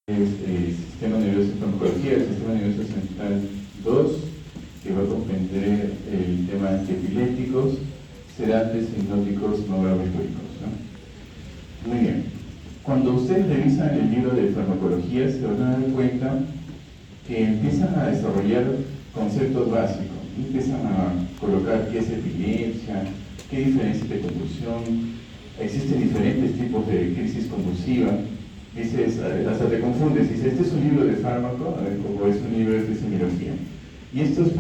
Sistema nervioso y farmacología, el sistema nervioso central 2, que va a comprender el tema antiepilépticos, sedantes, hipnóticos, no barbitúricos, ¿no? Muy bien. Cuando ustedes revisan el libro de farmacología, se van a dar cuenta que empiezan a desarrollar conceptos básicos, empiezan a colocar qué es epilepsia, qué diferencia de convulsión, existen diferentes tipos de crisis convulsiva. Dices, hasta te confundes, dices, ¿este es un libro de fármaco o es un libro de epidemiología? Y esto es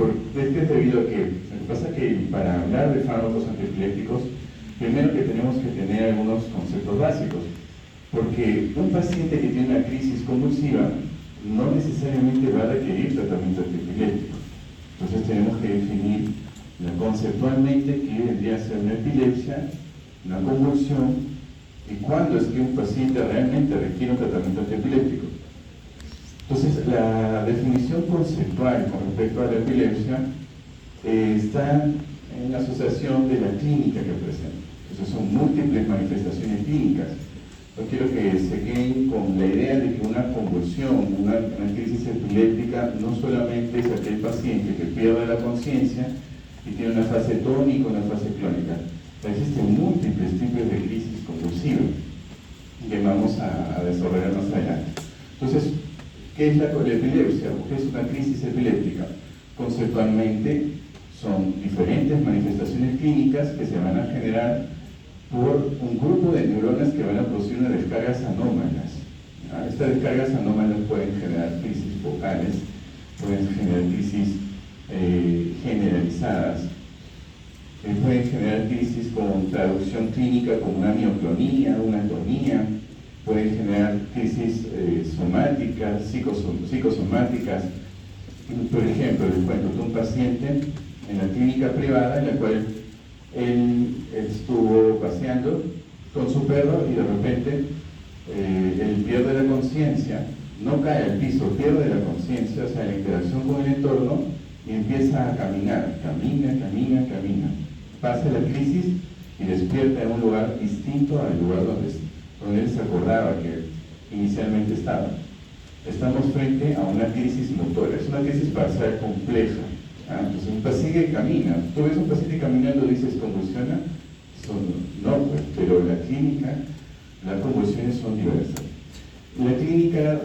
debido a que, lo que pasa es que para hablar de fármacos antiepilépticos, primero que tenemos que tener algunos conceptos básicos, porque un paciente que tiene una crisis convulsiva no necesariamente va a requerir tratamiento antiepiléptico. Entonces tenemos que definir conceptualmente qué vendría a ser una epilepsia, una convulsión, y cuándo es que un paciente realmente requiere un tratamiento antiepiléptico. Entonces, la definición conceptual con respecto a la epilepsia está en la asociación de la clínica que presenta. Entonces, son múltiples manifestaciones clínicas. No quiero que se queden con la idea de que una convulsión, una crisis epiléptica, no solamente es aquel paciente que pierde la conciencia y tiene una fase tónica o una fase clónica. Existen múltiples tipos de crisis convulsiva que vamos a desarrollar más adelante. Entonces, ¿qué es la epilepsia? ¿Qué es una crisis epiléptica? Conceptualmente son diferentes manifestaciones clínicas que se van a generar por un grupo de neuronas que van a producir unas descargas anómalas. Estas descargas anómalas pueden generar crisis focales, pueden generar crisis generalizadas, pueden generar crisis con traducción clínica como una mioclonía, una atonía, pueden generar crisis somáticas, psicosomáticas. Por ejemplo, les cuento de un paciente en la clínica privada en la cual él estuvo paseando con su perro y de repente él pierde la conciencia, no cae al piso, pierde la conciencia, o sea, la interacción con el entorno, y empieza a caminar, camina, pasa la crisis y despierta en un lugar distinto al lugar donde él se acordaba que inicialmente estaba. Estamos frente a una crisis motora, es una crisis parcial compleja. Entonces un paciente camina, tú ves un paciente caminando y dices, ¿convulsiona? No, pues, pero en la clínica las convulsiones son diversas. La clínica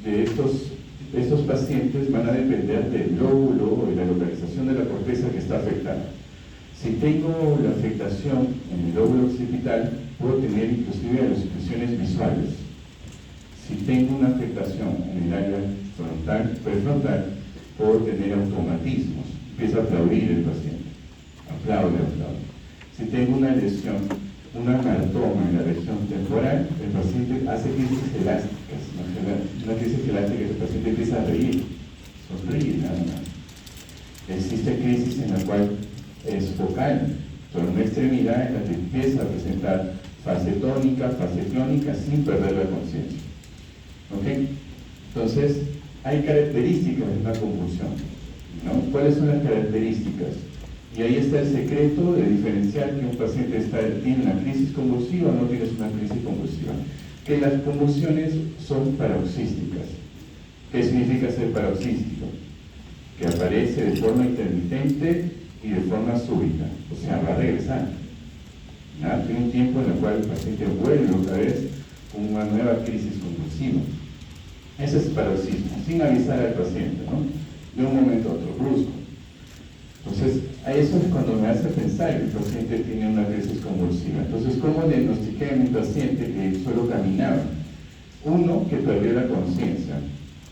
de estos pacientes van a depender del lóbulo o de la localización de la corteza que está afectada. Si tengo la afectación en el lóbulo occipital, puedo tener inclusive alucinaciones visuales. Si tengo una afectación en el área prefrontal, puedo tener automatismos. Empieza a aplaudir el paciente. Aplaude. Si tengo una lesión, una hematoma en la región temporal, el paciente hace crisis elásticas. Una crisis elástica, el paciente empieza a reír, sonríe nada más. Existe crisis en la cual es focal, pero una extremidad en la que empieza a presentar fase tónica, fase clónica, sin perder la conciencia. ¿Ok? Entonces, hay características de una convulsión, ¿no? ¿Cuáles son las características? Y ahí está el secreto de diferenciar que un paciente tiene una crisis convulsiva o no tiene una crisis convulsiva. Que las convulsiones son paroxísticas. ¿Qué significa ser paroxístico? Que aparece de forma intermitente y de forma súbita, o sea, va a regresar. Tiene un tiempo en el cual el paciente vuelve otra vez con una nueva crisis convulsiva. Ese es paroxismo, sin avisar al paciente, ¿no? De un momento a otro, brusco. Entonces, a eso es cuando me hace pensar que el paciente tiene una crisis convulsiva. Entonces, ¿cómo diagnostiqué a mi paciente que solo caminaba? Uno, que perdió la conciencia.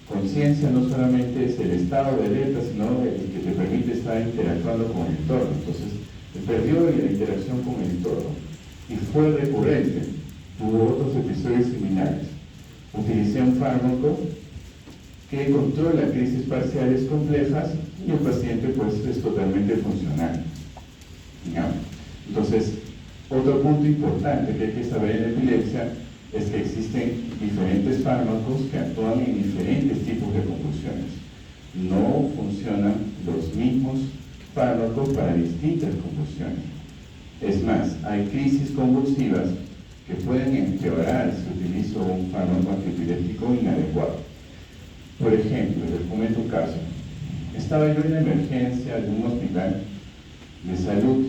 Conciencia no solamente es el estado de alerta, sino el que te permite estar interactuando con el entorno. Entonces, perdió la interacción con el entorno y fue recurrente. Tuvo otros episodios similares. Utilicé un fármaco que controla crisis parciales complejas y el paciente pues es totalmente funcional. Entonces, otro punto importante que hay que saber en la epilepsia es que existen diferentes fármacos que actúan en diferentes tipos de convulsiones. No funcionan los mismos fármacos para distintas convulsiones. Es más, hay crisis convulsivas que pueden empeorar si utilizo un fármaco antiepiléptico inadecuado. Por ejemplo, les comento un caso. Estaba yo en la emergencia de un hospital de salud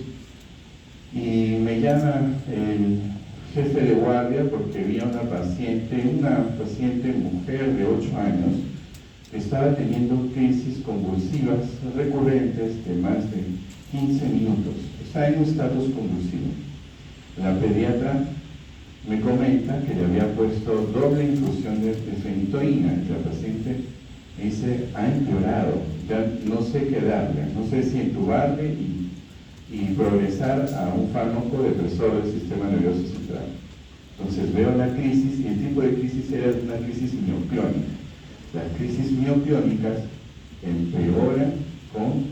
y me llama el jefe de guardia porque había una paciente mujer de 8 años que estaba teniendo crisis convulsivas recurrentes de más de 15 minutos. Está en un estatus convulsivo. La pediatra me comenta que le había puesto doble infusión de fenitoína. La paciente me dice, ha empeorado, ya no sé qué darle, no sé si entubarle y progresar a un fármaco depresor del sistema nervioso central. Entonces veo la crisis y el tipo de crisis era una crisis mioclónica. Las crisis mioclónicas empeoran con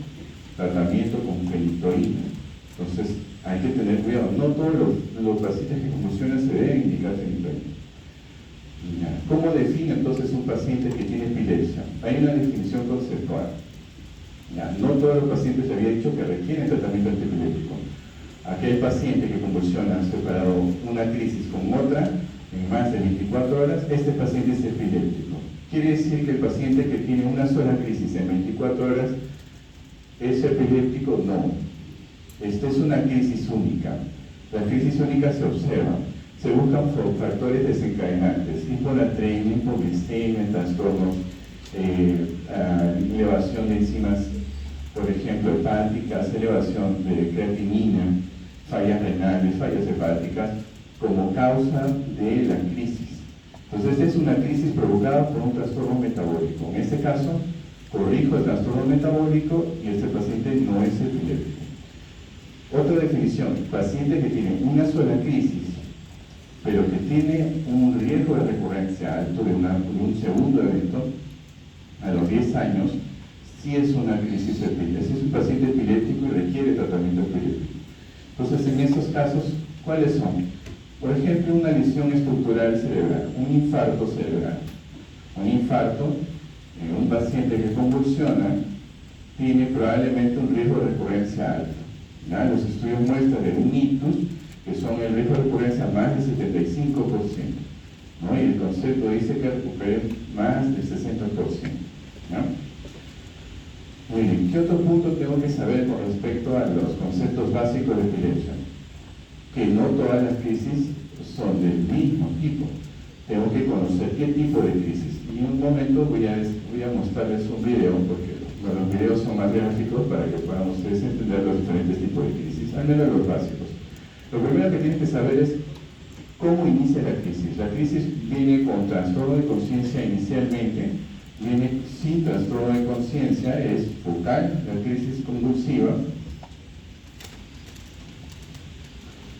tratamiento con fenitoína. Entonces hay que tener cuidado. No todos los pacientes que convulsionan se deben indicar fenitoína. ¿Cómo define entonces un paciente que tiene epilepsia? Hay una definición conceptual. No todos los pacientes se había dicho que requieren tratamiento antiepiléptico. Aquel paciente que convulsiona ha separado una crisis con otra en más de 24 horas, este paciente es epiléptico. Quiere decir que el paciente que tiene una sola crisis en 24 horas es epiléptico. No. Esta es una crisis única. La crisis única se observa. Se buscan factores desencadenantes, hiponatremia, hipoglicemia, trastornos, elevación de enzimas, por ejemplo, hepáticas, elevación de creatinina, fallas renales, fallas hepáticas, como causa de la crisis. Entonces, esta es una crisis provocada por un trastorno metabólico. En este caso, corrijo el trastorno metabólico y este paciente no es epiléptico. Otra definición, paciente que tiene una sola crisis, pero que tiene un riesgo de recurrencia alto de un segundo evento a los 10 años, sí es una crisis epiléptica, es un paciente epiléptico y requiere tratamiento epiléptico. Entonces, en estos casos, ¿cuáles son? Por ejemplo, una lesión estructural cerebral, un infarto cerebral. Un infarto en un paciente que convulsiona tiene probablemente un riesgo de recurrencia alto. Los estudios muestran de un ictus que son el riesgo de recurrencia más del 75%, ¿no? Y el concepto dice que recuperen más del 60%, ¿no? Muy bien, ¿qué otro punto tengo que saber con respecto a los conceptos básicos de epilepsia? Que no todas las crisis son del mismo tipo. Tengo que conocer qué tipo de crisis. Y en un momento voy a mostrarles un video, porque los videos son más gráficos para que puedan ustedes entender los diferentes tipos de crisis, al menos los básicos. Lo primero que tienen que saber es cómo inicia la crisis. La crisis viene con trastorno de conciencia inicialmente, viene sin trastorno de conciencia, es focal, la crisis convulsiva.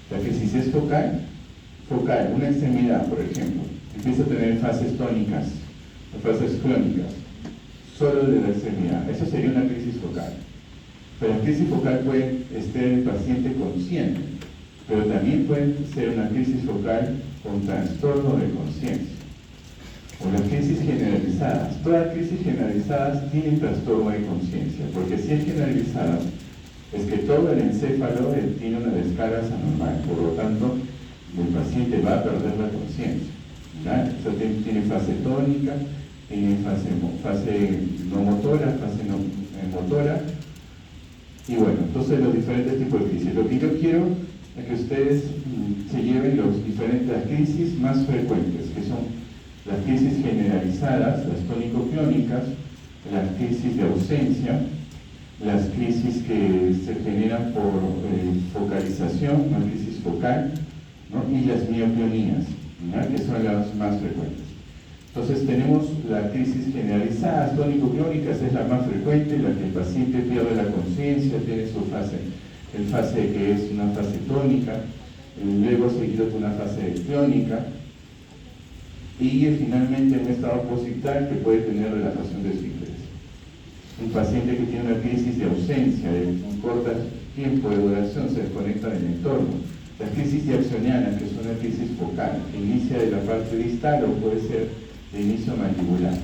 La crisis es focal, una extremidad, por ejemplo, empieza a tener fases tónicas, fases clónicas, solo de la extremidad. Eso sería una crisis focal. Pero la crisis focal puede estar en el paciente consciente, pero también puede ser una crisis focal con trastorno de conciencia. O las crisis generalizadas. Todas crisis generalizadas tienen trastorno de conciencia, porque si es generalizada, es que todo el encéfalo tiene una descarga anormal, por lo tanto, el paciente va a perder la conciencia. O sea, tiene fase tónica, tiene fase no motora, fase no motora, y bueno, entonces los diferentes tipos de crisis. Lo que yo quiero es que ustedes se lleven las crisis más frecuentes, que son las crisis generalizadas, las tónico-clónicas, las crisis de ausencia, las crisis que se generan por focalización, una crisis focal, ¿no? Y las mioclonías, ¿no? Que son las más frecuentes. Entonces tenemos la crisis generalizada, tónico-clónicas es la más frecuente, la que el paciente pierde la conciencia, tiene su fase que es una fase tónica, luego seguido con una fase clónica, y finalmente un estado posictal que puede tener relajación de esfínteres. Un paciente que tiene una crisis de ausencia, de un corto tiempo de duración, se desconecta del entorno. La crisis jacksoniana, que es una crisis focal, que inicia de la parte distal o puede ser de inicio mandibular.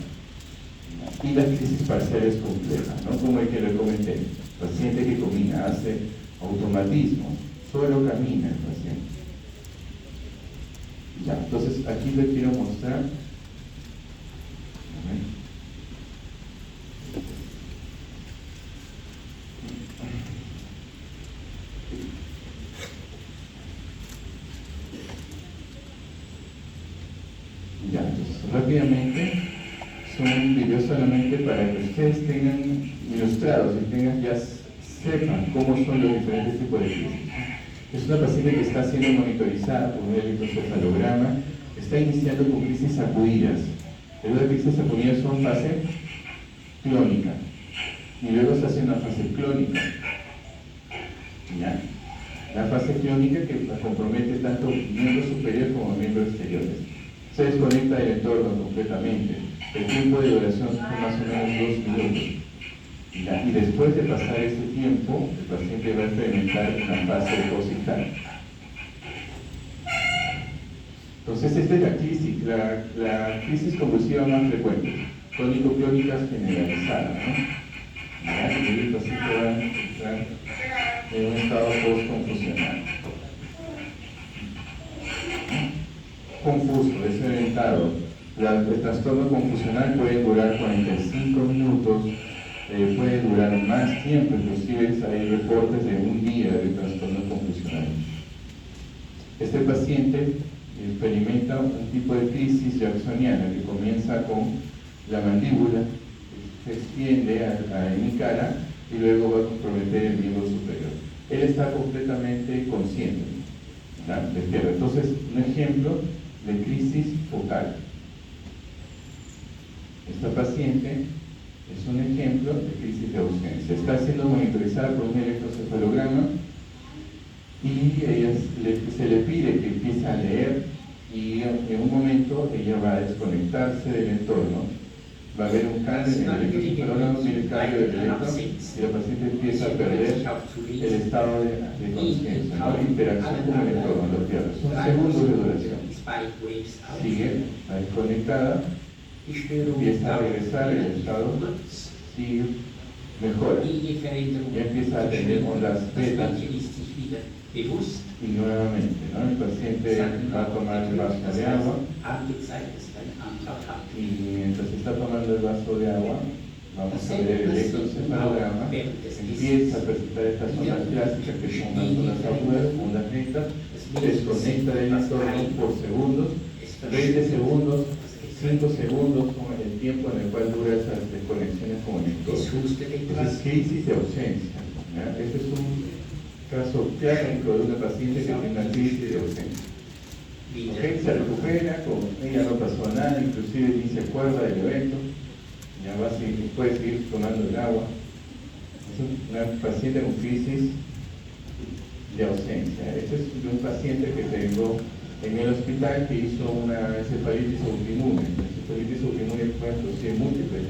Y las crisis parciales complejas, ¿no? Como el que le comenté, paciente que camina, hace automatismo, solo camina el paciente. aquí les quiero mostrar. Ya, entonces, rápidamente, son videos solamente para que ustedes tengan ilustrados y tengan, ya sepan cómo son los diferentes tipos de crisis. Es una paciente que está siendo monitorizada por un electroencefalograma, está iniciando con crisis acudidas. Las crisis acudidas son fase clónica y luego está haciendo una fase clónica. ¿Ya? La fase clónica que compromete tanto miembros superiores como miembros exteriores. Se desconecta del entorno completamente. El tiempo de duración es más o menos 2 minutos. ¿Ya? Y después de pasar ese tiempo, el paciente va a experimentar una fase deposital. Entonces, esta es la crisis convulsiva más frecuente, crónico-clónicas generalizadas, ¿no? ¿Ya? Y el paciente va a entrar en un estado post-confusional. Confuso, desorientado. El trastorno confusional puede durar 45 minutos, puede durar más tiempo, inclusive hay reportes de un día de trastorno confusional. Este paciente experimenta un tipo de crisis jacksoniana que comienza con la mandíbula, se extiende a mi cara y luego va a comprometer el miembro superior. Él está completamente consciente, ¿no? Despierta. Entonces, un ejemplo de crisis focal. Esta paciente es un ejemplo de crisis de ausencia. Está siendo monitorizada por un electroencefalograma y se le pide que empiece a leer y en un momento ella va a desconectarse del entorno. Va a haber un cambio en el electroencefalograma, el cambio del electro y la paciente empieza a perder el estado de conciencia, ¿no? Interacción con el entorno, lo pierde. Son segundos de duración. Sigue, está desconectada, empieza a regresar el estado, sigue, mejora. Ya empieza a tener ondas beta. Y nuevamente, ¿no? El paciente va a tomar el vaso de agua y mientras está tomando el vaso de agua, vamos a ver el electroencefalograma, empieza a presentar estas ondas clásicas que son unas ondas agudas, ondas lentas, desconecta del entorno por segundos, 20 segundos, 5 segundos, como el tiempo en el cual dura esas desconexiones con el entorno. Entonces, crisis de ausencia. ¿Ya? Este es un caso clásico de una paciente que tiene una crisis de ausencia. ¿Okay? Se recupera, ella no pasó nada, inclusive ni se acuerda del evento, ya va a seguir, puede seguir tomando el agua. Es una paciente con crisis de ausencia. Este es un paciente que tengo en el hospital que hizo una encefalitis autoinmune. La encefalitis autoinmune puede producir múltiples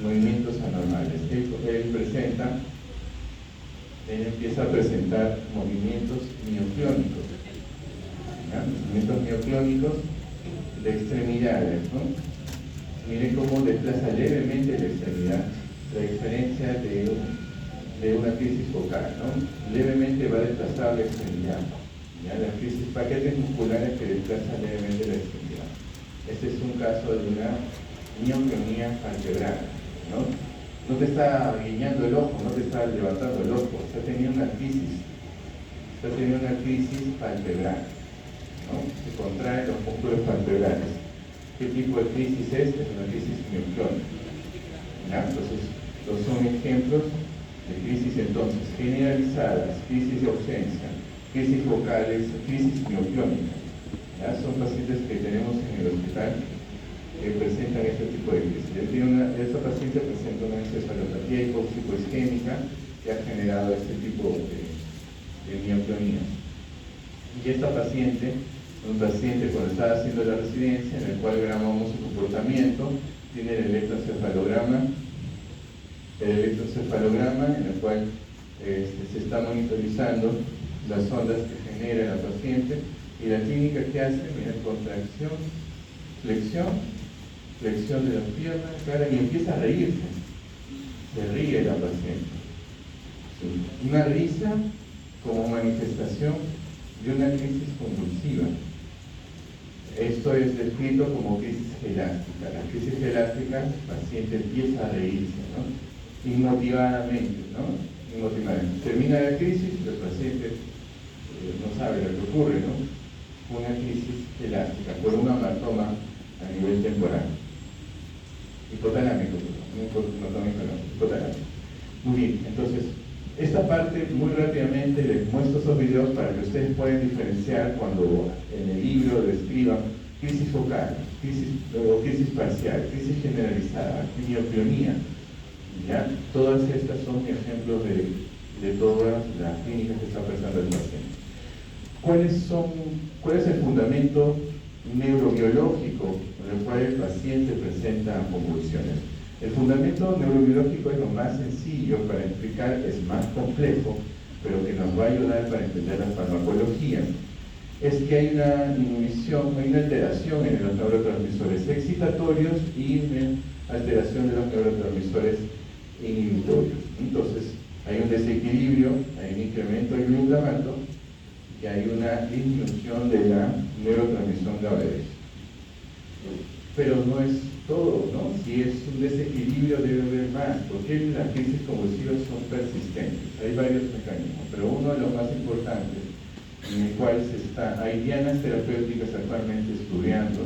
movimientos anormales. Él empieza a presentar movimientos mioclónicos, ¿ya? Movimientos mioclónicos de extremidades, ¿no? Miren cómo desplaza levemente la extremidad, la diferencia de una crisis focal, ¿no? Levemente va a desplazar la extremidad, ¿ya? La crisis, paquetes musculares que desplazan levemente la extremidad. Este es un caso de una mioclonía palpebral, ¿no? No te está guiñando el ojo, no te está levantando el ojo, está teniendo una crisis palpebral, ¿no? Se contraen los músculos palpebrales. ¿Qué tipo de crisis es? Es una crisis mioclónica. ¿Ya? Entonces, estos son ejemplos de crisis entonces generalizadas, crisis de ausencia, crisis focales, crisis mioclónicas. ¿Ya? Son pacientes que tenemos en el hospital que presentan este tipo de crisis. Esta paciente presenta una encefalopatía hipóxico-isquémica que ha generado este tipo de mioclonía. Y esta paciente, un paciente cuando estaba haciendo la residencia, en el cual grabamos su comportamiento, tiene el electroencefalograma en el cual se está monitorizando las ondas que genera la paciente y la clínica que hace, mira, contracción, flexión de las piernas, cara, y empieza a reírse. Se ríe la paciente. Una risa como manifestación de una crisis convulsiva. Esto es descrito como crisis elástica. La crisis elástica, el paciente empieza a reírse, ¿no? Inmotivadamente, ¿no? Inmotivadamente. Termina la crisis, el paciente no sabe lo que ocurre, ¿no? Una crisis elástica por un hematoma a nivel temporal. Hipotalámico, hipotalámico. Muy bien, entonces, esta parte muy rápidamente les muestro esos videos para que ustedes puedan diferenciar cuando en el libro describan crisis focal, crisis parcial, crisis generalizada, miopionía. ¿Ya? Todas estas son ejemplos de todas las clínicas que está presentando el paciente. ¿Cuál es el fundamento neurobiológico por el cual el paciente presenta convulsiones? El fundamento neurobiológico es lo más sencillo para explicar, es más complejo, pero que nos va a ayudar para entender la farmacología. Es que hay una inhibición, hay una alteración en los neurotransmisores excitatorios y una alteración de los neurotransmisores inhibitorios. Entonces, hay un desequilibrio, hay un incremento del glutamato y hay una disminución de la neurotransmisión GABAergica. Pero no es todo, ¿no? Si es un desequilibrio debe haber más, porque las crisis convulsivas son persistentes. Hay varios mecanismos, pero uno de los más importantes, en el cual hay dianas terapéuticas actualmente estudiando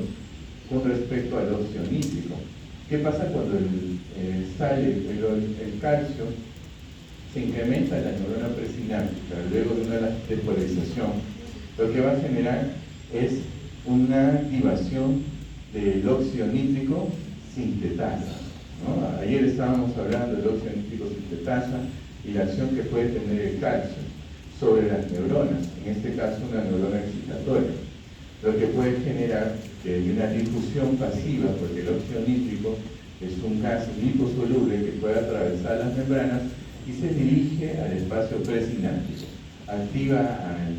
con respecto al óxido nítrico. ¿Qué pasa cuando sale el calcio? Se incrementa la neurona presináptica luego de una despolarización. Lo que va a generar es una activación del óxido nítrico sintetasa, ¿no? Ayer estábamos hablando del óxido nítrico sintetasa y la acción que puede tener el calcio sobre las neuronas, en este caso una neurona excitatoria, lo que puede generar que hay una difusión pasiva, porque el óxido nítrico es un gas liposoluble que puede atravesar las membranas y se dirige al espacio presináptico, activa al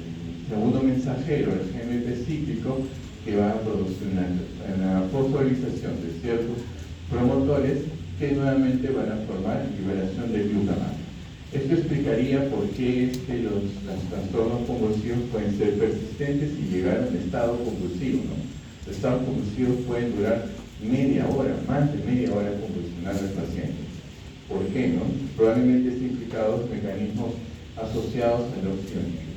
segundo mensajero, el GMP cíclico, que va a producir una fosforilación de ciertos promotores que nuevamente van a formar liberación de glutamato. Esto explicaría por qué es que los trastornos convulsivos pueden ser persistentes y llegar a un estado convulsivo, ¿no? Los estados convulsivos pueden durar media hora, más de media hora convulsionando al paciente. ¿Por qué, no? Probablemente estén implicados mecanismos asociados al óxido nítrico.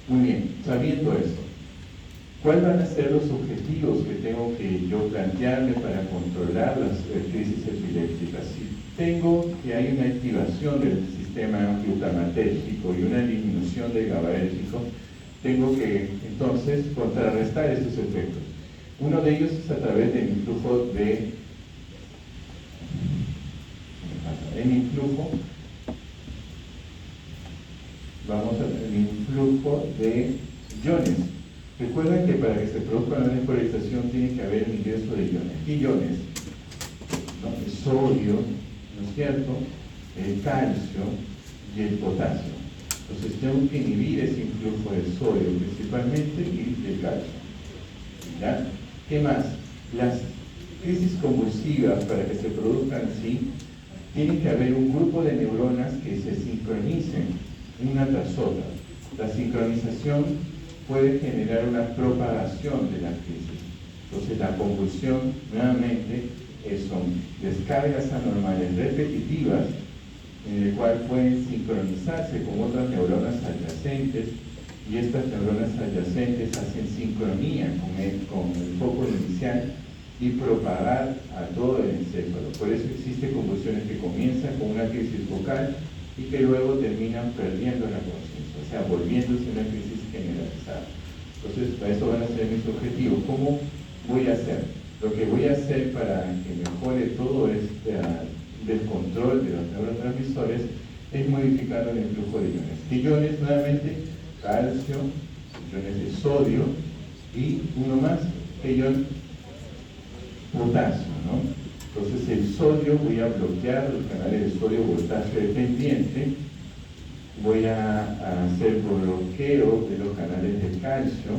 Muy bien, sabiendo esto, ¿cuáles van a ser los objetivos que tengo que yo plantearme para controlar las crisis epilépticas? Si tengo que hay una activación del sistema glutamatérgico y una disminución del GABAérgico, tengo que entonces contrarrestar esos efectos. Uno de ellos es a través del influjo de iones. Recuerden que para que se produzca una despolarización tiene que haber un ingreso de iones. ¿Qué iones? ¿No? El sodio, ¿no es cierto? El calcio y el potasio. Entonces tengo que inhibir ese influjo del sodio principalmente y del calcio. ¿Ya? ¿Qué más? Las crisis convulsivas, para que se produzcan así, tiene que haber un grupo de neuronas que se sincronicen una tras otra. La sincronización puede generar una propagación de la crisis. Entonces la convulsión, nuevamente, son descargas anormales repetitivas en el cual pueden sincronizarse con otras neuronas adyacentes y estas neuronas adyacentes hacen sincronía con el foco inicial y propagar a todo el encéfalo. Por eso existen convulsiones que comienzan con una crisis focal y que luego terminan perdiendo la conciencia, o sea, volviéndose una crisis generalizada. Entonces, para eso van a ser mis objetivos. ¿Cómo voy a hacer? Lo que voy a hacer para que mejore todo este descontrol de los neurotransmisores es modificar el flujo de iones. ¿Qué iones? Nuevamente, calcio, iones de sodio y uno más, ¿qué ion? Potasio, ¿no? Entonces el sodio voy a bloquear los canales de sodio-potasio dependiente, voy a hacer bloqueo de los canales de calcio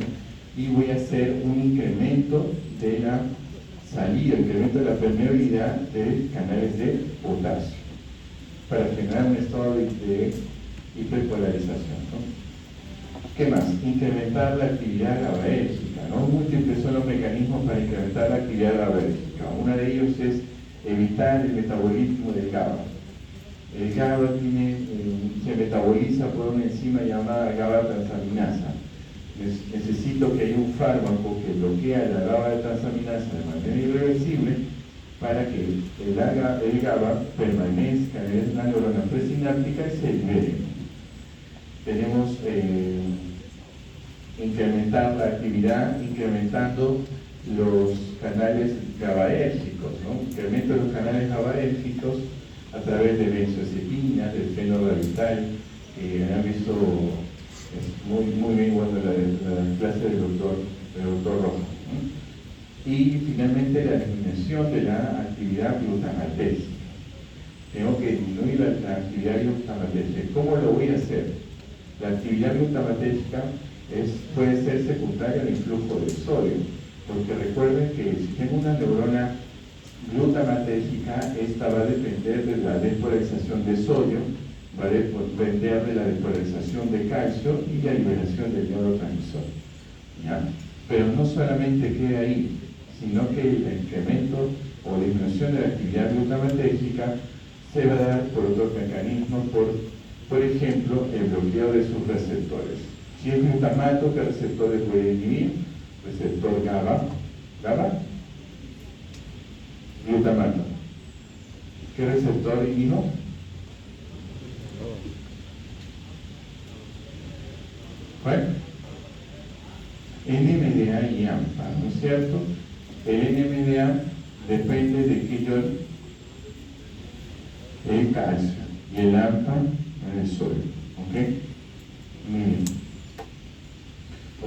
y voy a hacer un incremento de la salida, incremento de la permeabilidad de canales de potasio para generar un estado de hiperpolarización, ¿no? ¿Qué más? Incrementar la actividad GABAérgica, ¿no? Múltiples son los mecanismos para incrementar la actividad GABAérgica. Uno de ellos es evitar el metabolismo del GABA. El GABA se metaboliza por una enzima llamada GABA-transaminasa. Necesito que haya un fármaco que bloquea la GABA-transaminasa de manera irreversible para que el GABA permanezca en la neurona presináptica y se libere. Tenemos incrementar la actividad incrementando los canales GABAérgicos, ¿no? Incremento de los canales GABAérgicos a través de benzodiazepinas, del fenobarbital, que han visto muy bien cuando la clase del doctor Rojas, ¿no? Y finalmente la disminución de la actividad glutamatérgica. Tengo que disminuir la actividad glutamatérgica. ¿Cómo lo voy a hacer? La actividad glutamatérgica puede ser secundaria al influjo de sodio, porque recuerden que si tengo una neurona glutamatérgica, esta va a depender de la despolarización de sodio, va a depender de la despolarización de calcio y la liberación del neurotransmisor, ¿ya? Pero no solamente queda ahí, sino que el incremento o disminución de la actividad glutamatérgica se va a dar por otros mecanismos, por ejemplo, el bloqueo de sus receptores. Si es glutamato, ¿qué receptores voy a inhibir? Receptor GABA, glutamato. ¿Qué receptor inhibo? ¿Cuál? NMDA y AMPA, ¿no es cierto? El NMDA depende de qué ion, el calcio, y el AMPA el sodio, ¿ok? Muy bien.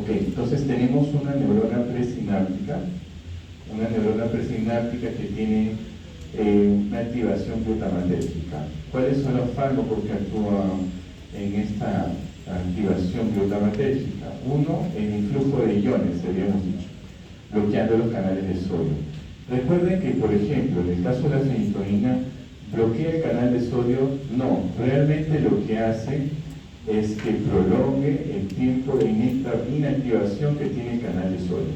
Ok, entonces tenemos una neurona presináptica que tiene una activación glutamatérgica. ¿Cuáles son los fármacos que actúan en esta activación glutamatérgica? Uno, el influjo de iones, habíamos dicho, bloqueando los canales de sodio. Recuerden que, por ejemplo, en el caso de la fenitoína, ¿bloquea el canal de sodio? No, realmente lo que hace es que prolongue el tiempo de inactivación que tiene el canal de sodio.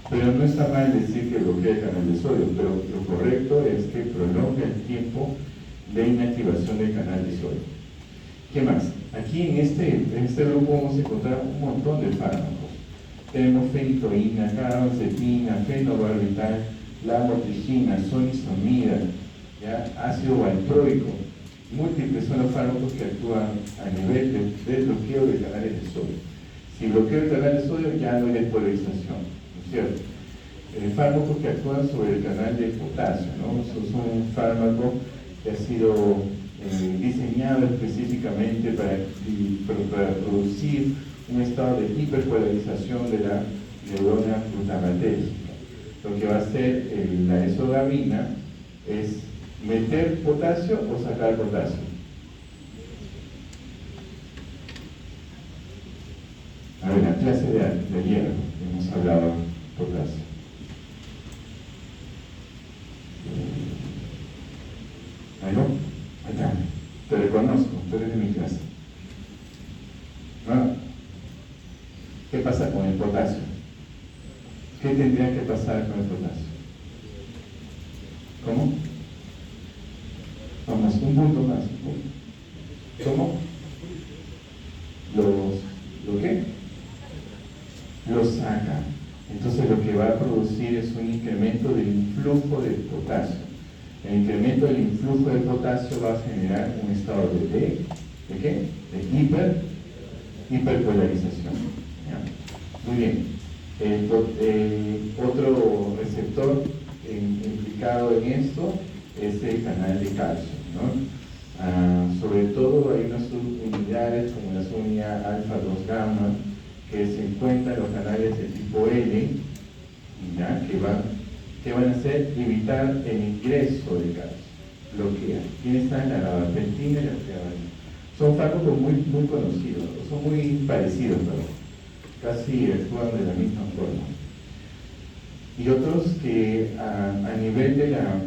Pero no está mal decir que bloquea el canal de sodio, pero lo correcto es que prolongue el tiempo de inactivación del canal de sodio. ¿Qué más? Aquí en este grupo vamos a encontrar un montón de fármacos. Tenemos fenitoína, carbamazepina, fenobarbital, lamotrigina, zonisomida, ácido valproico. Múltiples son los fármacos que actúan a nivel del bloqueo de canales de sodio. Si bloqueo el canal de sodio, ya no hay despolarización, ¿no es cierto? Fármacos que actúan sobre el canal de potasio, ¿no? Eso es un fármaco que ha sido diseñado específicamente para producir un estado de hiperpolarización de la neurona glutamatérgica. Lo que va a hacer la esogabina es meter potasio o sacar potasio. A ver, en la clase de ayer hemos hablado de potasio. ¿Algo? Acá. Te reconozco, tú eres de mi clase. ¿No? ¿Qué pasa con el potasio? ¿Qué tendría que pasar con el potasio? ¿Cómo? Vamos, un punto más. ¿Cómo? ¿Lo qué? Lo saca. Entonces lo que va a producir es un incremento del influjo del potasio. El incremento del influjo del potasio va a generar un estado ¿de qué? De hiperpolarización. ¿Ya? Muy bien. Otro receptor implicado en esto es el canal de calcio, ¿no? Sobre todo hay unas subunidades como la subunidad alfa-2 gamma que se encuentran en los canales de tipo L, ¿ya? ¿Qué van a hacer? Evitar el ingreso de calcio, bloquear. ¿Quién está en la gabapentina y la pregabalina? Son fármacos muy conocidos, son muy parecidos, pero casi actúan de la misma forma. Y otros que a nivel de la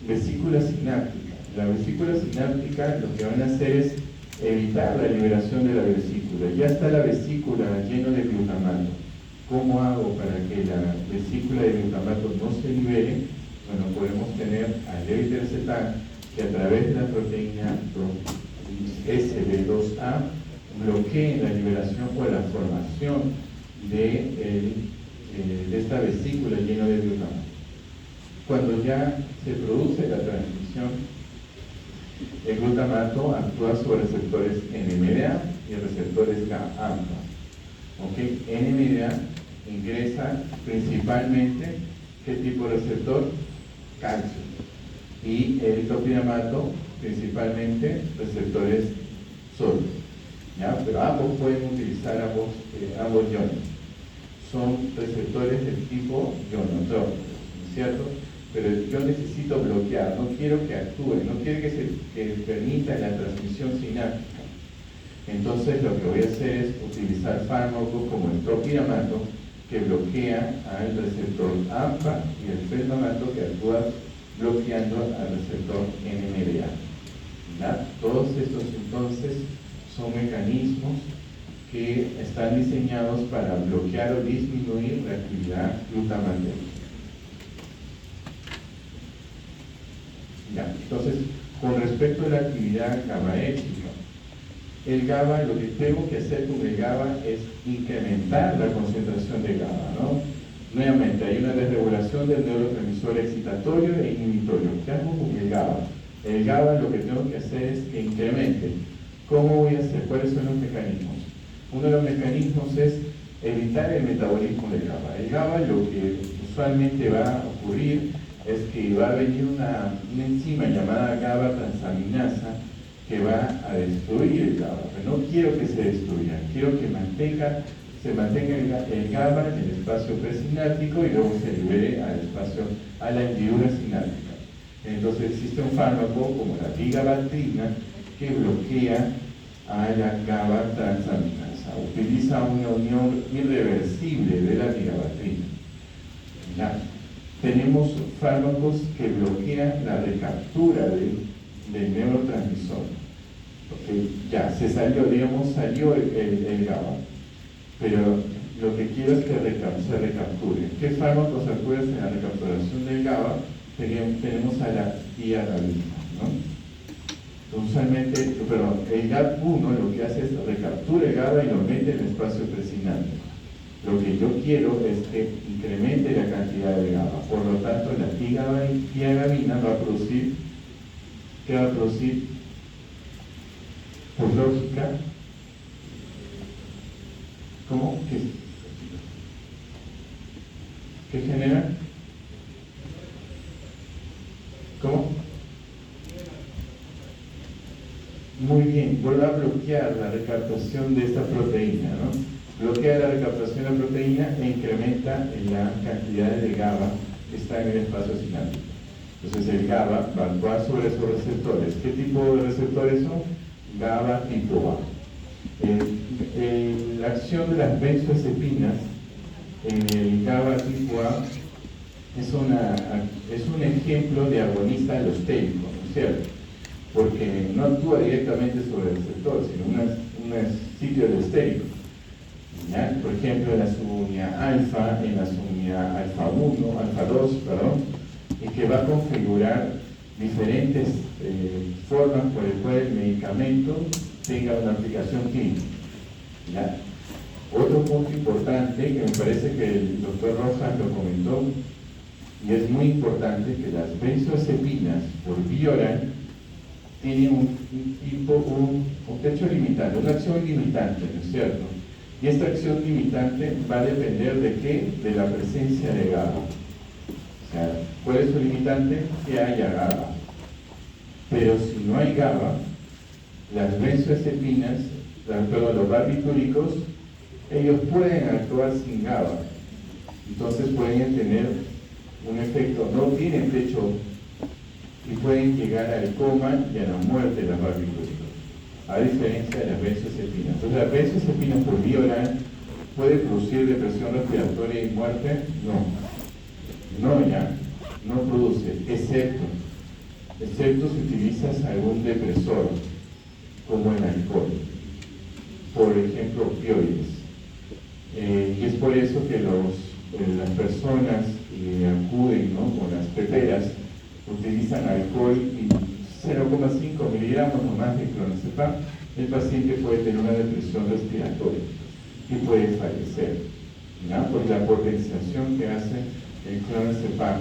vesícula sináptica. La vesícula sináptica lo que van a hacer es evitar la liberación de la vesícula. Ya está la vesícula llena de glutamato. ¿Cómo hago para que la vesícula de glutamato no se libere? Bueno, podemos tener al levetiracetam, que a través de la proteína SB2A bloquee la liberación o la formación de esta vesícula llena de glutamato. Cuando ya se produce la transmisión, el glutamato actúa sobre receptores NMDA y receptores GABA. ¿Okay? NMDA ingresa principalmente, ¿qué tipo de receptor? Calcio. Y eritropiramato, principalmente receptores sodio. ¿Ya? Pero ambos pueden utilizar ambos iones. Son receptores del tipo ionotrópico, ¿no es cierto? Pero yo necesito bloquear, no quiero que actúe, no quiero que permita la transmisión sináptica. Entonces lo que voy a hacer es utilizar fármacos como el tropiramato, que bloquea al receptor AMPA, y el felmamato, que actúa bloqueando al receptor NMDA. ¿Ya? Todos estos entonces son mecanismos que están diseñados para bloquear o disminuir la actividad glutamatérgica. Ya, entonces, con respecto a la actividad GABAérgica, el GABA, lo que tengo que hacer con el GABA es incrementar la concentración de GABA, ¿no? Nuevamente, hay una desregulación del neurotransmisor excitatorio e inhibitorio. ¿Qué hago con el GABA? El GABA lo que tengo que hacer es que incremente. ¿Cómo voy a hacer? ¿Cuáles son los mecanismos? Uno de los mecanismos es evitar el metabolismo del GABA. El GABA, lo que usualmente va a ocurrir es que va a venir una enzima llamada GABA transaminasa que va a destruir el GABA. Pero no quiero que se destruya, quiero que se mantenga el GABA en el espacio presináptico y luego se libere al espacio, a la hendidura sináptica. Entonces existe un fármaco como la vigabatrina que bloquea a la GABA transaminasa. Utiliza una unión irreversible de la vigabatrina. ¿Ya? Tenemos fármacos que bloquean la recaptura del neurotransmisor. Porque ya se salió, digamos, salió el GABA. Pero lo que quiero es que se recapture. ¿Qué fármacos actúan en la recapturación del GABA? Tenemos a la diarabina, ¿no? Usualmente, el GAB1 lo que hace es recaptura el GABA y lo mete en el espacio presináptico. Lo que yo quiero es que incremente la cantidad de GABA. Por lo tanto, la diarabina va a producir, ¿qué va a producir? Por lógica, ¿cómo? ¿Qué genera? ¿Cómo? Muy bien, vuelve a bloquear la recaptación de esta proteína, ¿no? Bloquea la recaptación de la proteína e incrementa la cantidad de GABA que está en el espacio sináptico. Entonces el GABA va a actuar sobre esos receptores. ¿Qué tipo de receptores son? GABA tipo A. La acción de las benzodiazepinas en el GABA tipo A es un ejemplo de agonista alostérico, ¿no es cierto? Porque no actúa directamente sobre el receptor, sino un sitio alostérico. ¿Ya? Por ejemplo, en la subunidad alfa, en la subunidad alfa 1, alfa 2, perdón, y que va a configurar diferentes formas por las cuales el medicamento tenga una aplicación clínica. ¿Ya? Otro punto importante que me parece que el doctor Rojas lo comentó, y es muy importante, que las benzodiazepinas por vía oral tienen un techo limitante, una acción limitante, ¿no es cierto? Y esta acción limitante va a depender de qué? De la presencia de GABA. O sea, ¿cuál es su limitante? Que haya GABA. Pero si no hay GABA, las benzodiazepinas, los barbitúricos, ellos pueden actuar sin GABA. Entonces pueden tener un efecto, no tienen techo y pueden llegar al coma y a la muerte de los barbitúricos, a diferencia de las benzodiazepinas. Entonces, ¿la benzodiazepina por vía oral puede producir depresión respiratoria y muerte? No, ya, no produce, excepto si utilizas algún depresor. como el alcohol, por ejemplo, opioides. Y es por eso que las personas que acuden, ¿no?, con las peperas, utilizan alcohol y 0,5 miligramos o más de clonazepam, el paciente puede tener una depresión respiratoria y puede fallecer, ¿no?, por la potenciación que hace el clonazepam,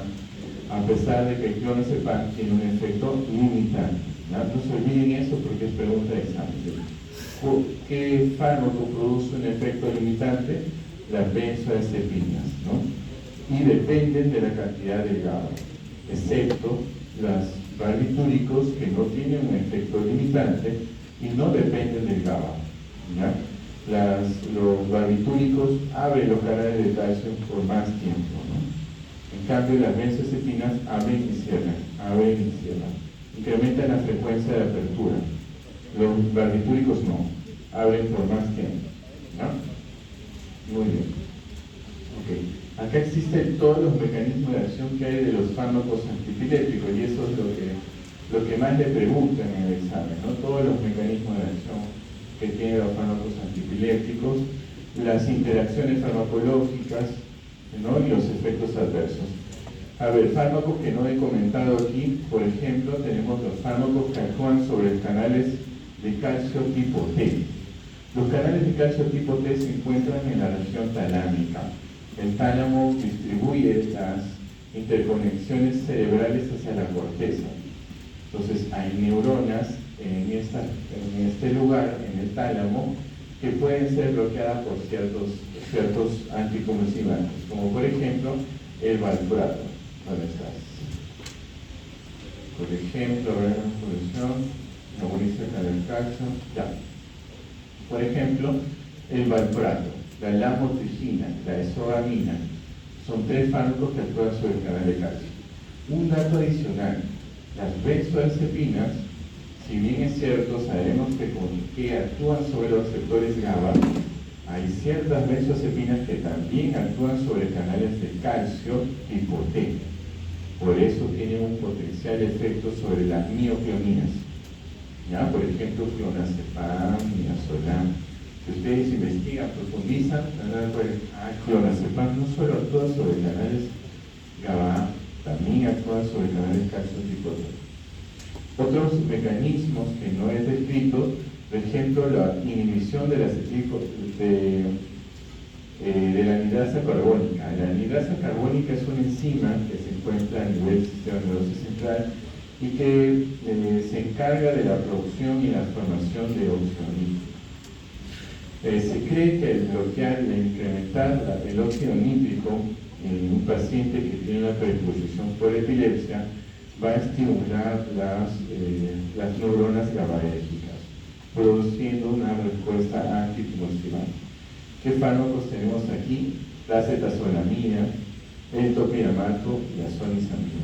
a pesar de que el clonazepam tiene un efecto limitante, ¿no? No se olviden eso porque es pregunta de examen. ¿Qué fármaco produce un efecto limitante? Las benzodiazepinas, ¿no? Y dependen de la cantidad de GABA, excepto los barbitúricos, que no tienen un efecto limitante y no dependen del GABA, ¿no? Los barbitúricos abren los canales de calcio por más tiempo, ¿no? En cambio, las benzodiazepinas abren y cierran, incrementan la frecuencia de apertura. Los barbitúricos no, abren por más tiempo, ¿no? Muy bien. Okay. Acá existen todos los mecanismos de acción que hay de los fármacos antiepilépticos, y eso es lo que más le preguntan en el examen, ¿no? Todos los mecanismos de acción que tienen los fármacos antiepilépticos, las interacciones farmacológicas, ¿no?, y los efectos adversos. A ver, fármacos que no he comentado aquí, por ejemplo, tenemos los fármacos que actúan sobre canales de calcio tipo T. Los canales de calcio tipo T se encuentran en la región talámica. El tálamo distribuye las interconexiones cerebrales hacia la corteza. Entonces hay neuronas en este lugar, en el tálamo, que pueden ser bloqueadas por ciertos anticonvulsivantes, como por ejemplo el valproato. ¿Dónde estás? Por ejemplo, a ver, agoniza el calcio, ya. Por ejemplo, el valproato, la lamotrigina, la esogamina, son tres fármacos que actúan sobre el canal de calcio. Un dato adicional, las benzodiazepinas, si bien es cierto, sabemos que actúan sobre los receptores GABA, hay ciertas benzodiazepinas que también actúan sobre canales de calcio tipo T. Por eso tienen un potencial efecto sobre las miocloninas. ¿Ya? Por ejemplo, clonazepam, midazolam. Si ustedes investigan, profundizan, clonazepam no solo actúa sobre canales GABA, también actúa sobre canales calcio tipo T. Otros mecanismos que no he descrito, por ejemplo, la inhibición de la anidrasa carbónica. La anidrasa carbónica es una enzima que se encuentra a nivel del sistema nervioso central y que se encarga de la producción y la formación de óxido nítrico. Se cree que el bloquear e incrementar el óxido nítrico en un paciente que tiene una predisposición por epilepsia va a estimular las neuronas GABAérgicas, produciendo una respuesta anticonvulsivante. ¿Qué fármacos tenemos aquí? La acetazolamida, el topiramato y la zonisamida.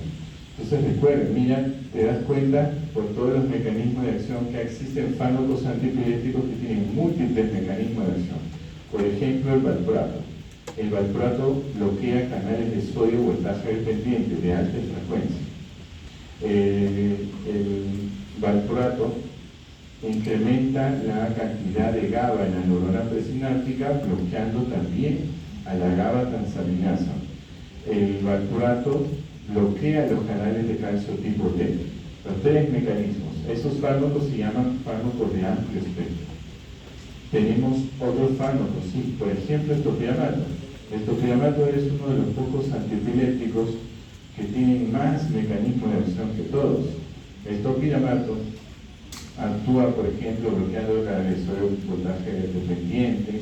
Entonces recuerden, mira, te das cuenta por todos los mecanismos de acción que existen fármacos antiepilépticos que tienen múltiples mecanismos de acción. Por ejemplo, el valproato. El valproato bloquea canales de sodio voltaje dependiente de alta frecuencia. El valproato incrementa la cantidad de GABA en la neurona presináptica, bloqueando también a la GABA transaminasa. El valproato bloquea los canales de calcio tipo T. Los tres mecanismos. Esos fármacos se llaman fármacos de amplio espectro. Tenemos otros fármacos, sí, por ejemplo el topiramato. El topiramato es uno de los pocos antiepilépticos que tienen más mecanismos de acción que todos. El topiramato actúa, por ejemplo, bloqueando los canales de sodio voltaje dependiente.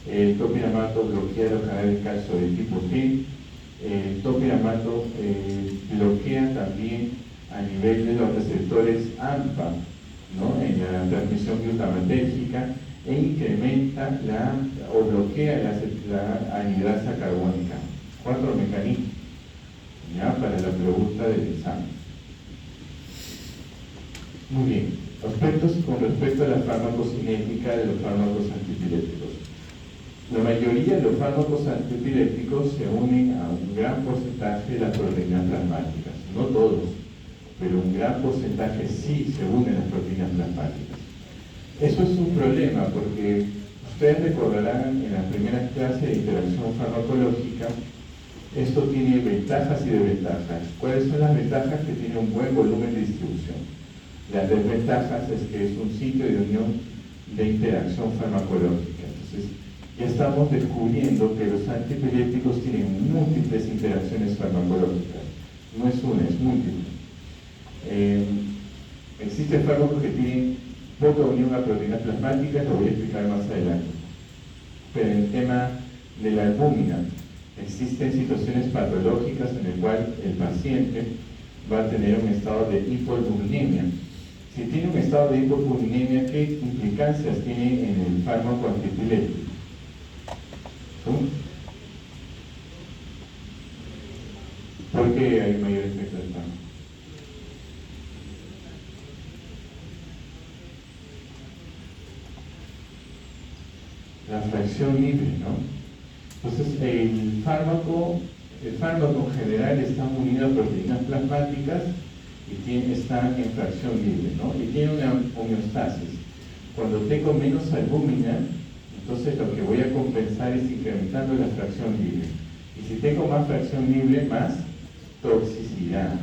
El topiramato bloquea los canales de calcio de tipo T. El topiramato bloquea también a nivel de los receptores AMPA, ¿no?, en la transmisión glutamatérgica, e incrementa o bloquea la anidrasa carbónica. 4 mecanismos, ¿ya?, para la pregunta del examen. Muy bien, aspectos con respecto a la farmacocinética de los fármacos antiepilépticos. La mayoría de los fármacos antiepilépticos se unen a un gran porcentaje de las proteínas plasmáticas, no todos, pero un gran porcentaje sí se unen a las proteínas plasmáticas. Eso es un problema porque ustedes recordarán en las primeras clases de interacción farmacológica, esto tiene ventajas y desventajas. ¿Cuáles son las ventajas? Que tiene un buen volumen de distribución. Las desventajas es que es un sitio de unión de interacción farmacológica. Entonces, ya estamos descubriendo que los antiepilépticos tienen múltiples interacciones farmacológicas. No es una, es múltiple. Existen fármacos que tienen poca unión a proteínas plasmáticas, lo voy a explicar más adelante. Pero en el tema de la albúmina, existen situaciones patológicas en las cuales el paciente va a tener un estado de hipoalbuminemia. Si tiene un estado de hipoalbuminemia, ¿qué implicancias tiene en el fármaco antiepiléptico? ¿Por qué hay mayor efecto del fármaco? La fracción libre, ¿no? Entonces, el fármaco en general está unido a proteínas plasmáticas y está en fracción libre, ¿no? Y tiene una homeostasis. Cuando tengo menos albúmina, entonces lo que voy a compensar es incrementando la fracción libre. Y si tengo más fracción libre, más toxicidad.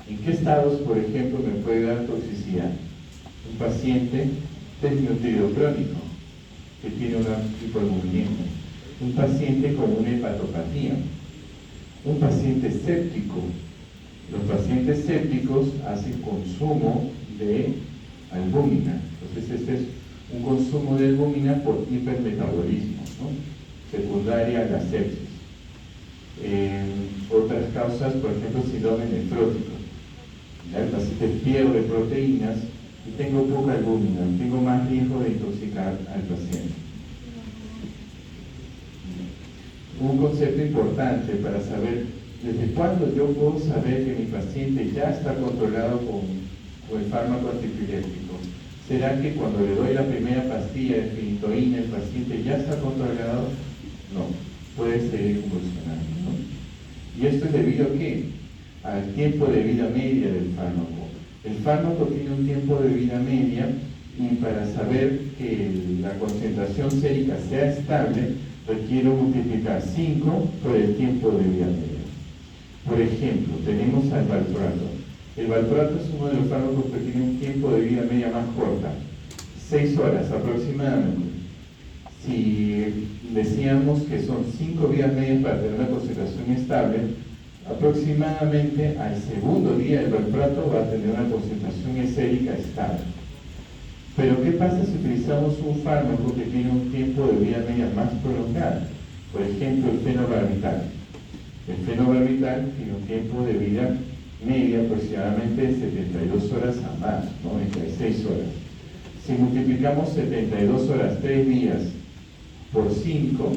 ¿En qué estados, por ejemplo, me puede dar toxicidad? Un paciente desnutrido crónico, que tiene una hipoalbuminemia, un paciente con una hepatopatía, un paciente séptico. Los pacientes sépticos hacen consumo de albúmina. Entonces este es un consumo de albúmina por hipermetabolismo, ¿no? Secundaria a la sepsis. Otras causas, por ejemplo, síndrome nefrótico. ¿Ya? El paciente pierde proteínas y tengo poca albúmina, tengo más riesgo de intoxicar al paciente. Un concepto importante para saber desde cuándo yo puedo saber que mi paciente ya está controlado con el fármaco antiepiléptico. ¿Será que cuando le doy la primera pastilla de fenitoína el paciente ya está controlado? No, puede seguir convulsionando, ¿no? ¿Y esto es debido a qué? Al tiempo de vida media del fármaco. El fármaco tiene un tiempo de vida media y para saber que la concentración sérica sea estable, requiero multiplicar 5 por el tiempo de vida media. Por ejemplo, tenemos al valproato. El valproato es uno de los fármacos que tiene un tiempo de vida media más corta, 6 horas aproximadamente. Si decíamos que son 5 vidas medias para tener una concentración estable, aproximadamente al segundo día el valproato va a tener una concentración esérica estable. Pero ¿qué pasa si utilizamos un fármaco que tiene un tiempo de vida media más prolongado? Por ejemplo, el fenobarbital. El fenobarbital tiene un tiempo de vida media aproximadamente de 72 horas a más, 96 horas. Si multiplicamos 72 horas 3 días por 5,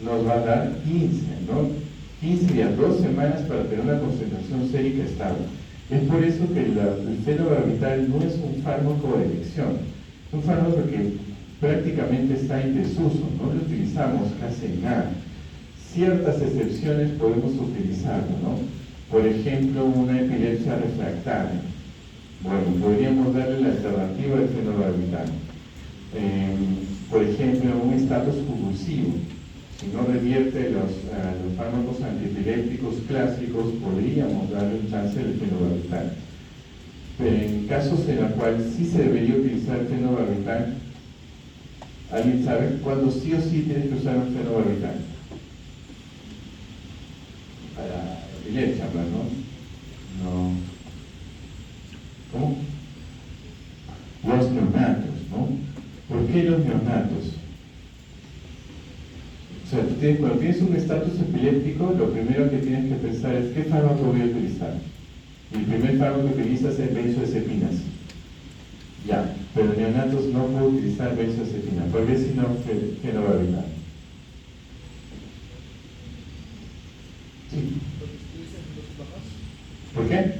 nos va a dar 15, ¿no? 15 días, 2 semanas para tener una concentración sérica estable. Es por eso que el fenobarbital no es un fármaco de elección, es un fármaco que prácticamente está en desuso, no lo utilizamos casi en nada. Ciertas excepciones podemos utilizarlo, ¿no? Por ejemplo, una epilepsia refractaria. Bueno, podríamos darle la alternativa del fenobarbital. Por ejemplo, un estatus convulsivo. Si no revierte los fármacos antiepilépticos clásicos, podríamos darle un chance del fenobarbital. Pero en casos en los cuales sí se debería utilizar el fenobarbital, ¿alguien sabe cuándo sí o sí tienes que usar un fenobarbital? Para epilepsia, ¿no? No. ¿Cómo? Los neonatos, ¿no? ¿Por qué los neonatos? O sea, cuando tienes un estatus epiléptico, lo primero que tienes que pensar es ¿qué fármaco voy a utilizar? Y el primer fármaco que utilizas es benzodiazepinas. Ya, pero en neonatos no puedo utilizar benzodiazepinas. ¿Por qué si no fenobarbital? Sí. ¿Por qué?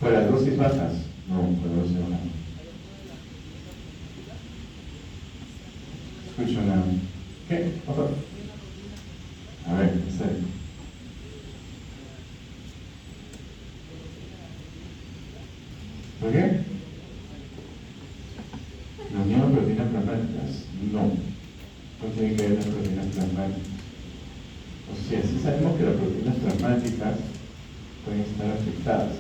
¿Por las dosis bajas? No, por las dosis bajas. Escucho nada. ¿Qué? ¿Otro? A ver, ¿qué sale? ¿Por qué? tiene que ver las proteínas plasmáticas? O sea, sí sabemos que las proteínas plasmáticas pueden estar afectadas.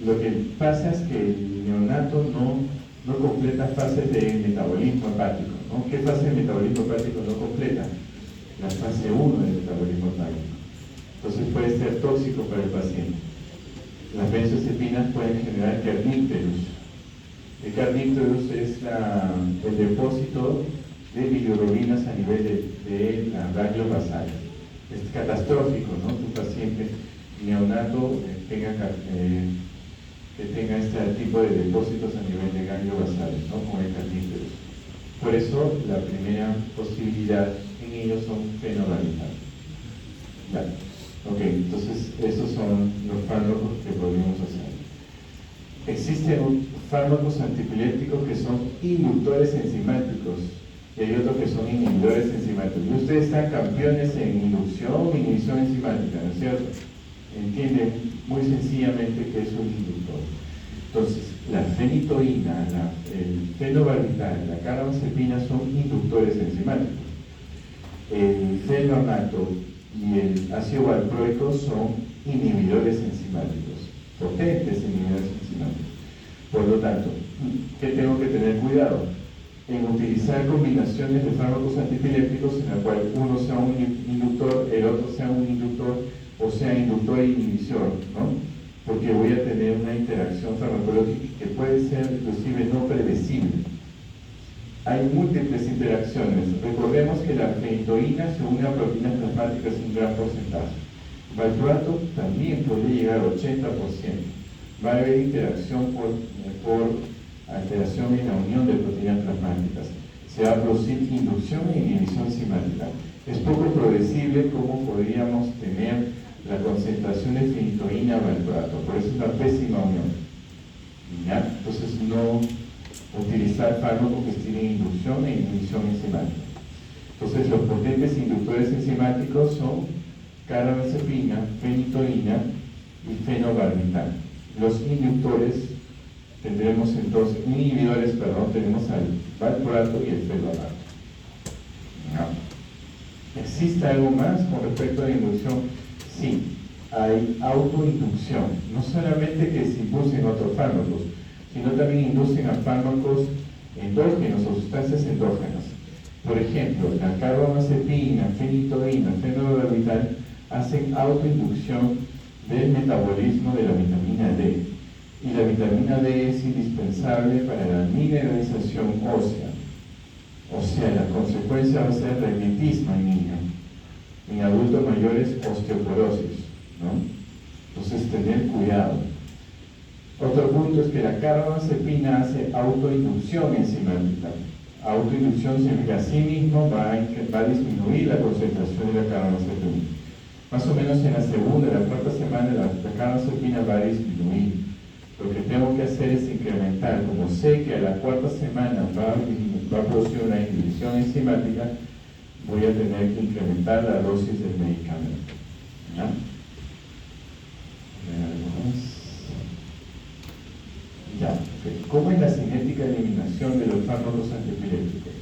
Lo que pasa es que el neonato no completa fases de metabolismo hepático, ¿no? ¿Qué fase de metabolismo hepático no completa? La fase 1 del metabolismo hepático. Entonces puede ser tóxico para el paciente. Las benzodiazepinas pueden generar carnícterus. El carnícterus es el depósito de bilirrubinas a nivel de la ganglios basales. Es catastrófico, ¿no? Tu paciente neonato que tenga este tipo de depósitos a nivel de ganglios basales, ¿no? Como el carnícterus. Por eso la primera posibilidad en ellos son fenobarbital. Vale. Ok, entonces estos son los fármacos que podríamos hacer. Existen fármacos antiepilépticos que son inductores enzimáticos y hay otros que son inhibidores enzimáticos. Y ustedes están campeones en inducción e inhibición enzimática, ¿no es cierto? Entienden muy sencillamente que es un inductor. Entonces, la fenitoína, el fenobarbital, la carbamazepina son inductores enzimáticos. El fenonato y el ácido valproico son inhibidores enzimáticos, potentes inhibidores enzimáticos. Por lo tanto, ¿qué tengo que tener cuidado? En utilizar combinaciones de fármacos antiepilépticos en la cual uno sea un inductor, el otro sea un inductor, o sea inductor e inhibición, ¿no? Porque voy a tener una interacción farmacológica que puede ser inclusive no predecible. Hay múltiples interacciones. Recordemos que la fenitoína se une a proteínas plasmáticas en un gran porcentaje. Valproato también puede llegar al 80%. Va a haber interacción por alteración en la unión de proteínas plasmáticas. Se va a producir inducción e inhibición enzimática. Es poco predecible cómo podríamos tener la concentración de fenitoína-valproato. Por eso es una pésima unión. ¿Ya? Entonces no utilizar fármacos que tienen inducción e inhibición enzimática. Entonces los potentes inductores enzimáticos son carbamazepina, fenitoína y fenobarbital. Los inductores tendremos entonces, inhibidores, perdón, tenemos al valproato y el fenobarbital. ¿No? ¿Existe algo más con respecto a la inducción? Sí, hay autoinducción. No solamente que se impulsen otros fármacos, sino también inducen a fármacos endógenos o sustancias endógenas. Por ejemplo, la carbamazepina, fenitoína, fenobarbital hacen autoinducción del metabolismo de la vitamina D. Y la vitamina D es indispensable para la mineralización ósea. O sea, la consecuencia va a ser reumatismo en niños. En adultos mayores, osteoporosis, ¿no? Entonces, tener cuidado. Otro punto es que la carbamazepina hace autoinducción enzimática. Autoinducción significa así mismo va a disminuir la concentración de la carbamazepina. Más o menos en la segunda, la cuarta semana, la carbamazepina va a disminuir. Lo que tengo que hacer es incrementar. Como sé que a la cuarta semana va a producir una inhibición enzimática, voy a tener que incrementar la dosis del medicamento. ¿Ya? Ya, okay. ¿Cómo es la cinética de eliminación de los fármacos antiepilépticos?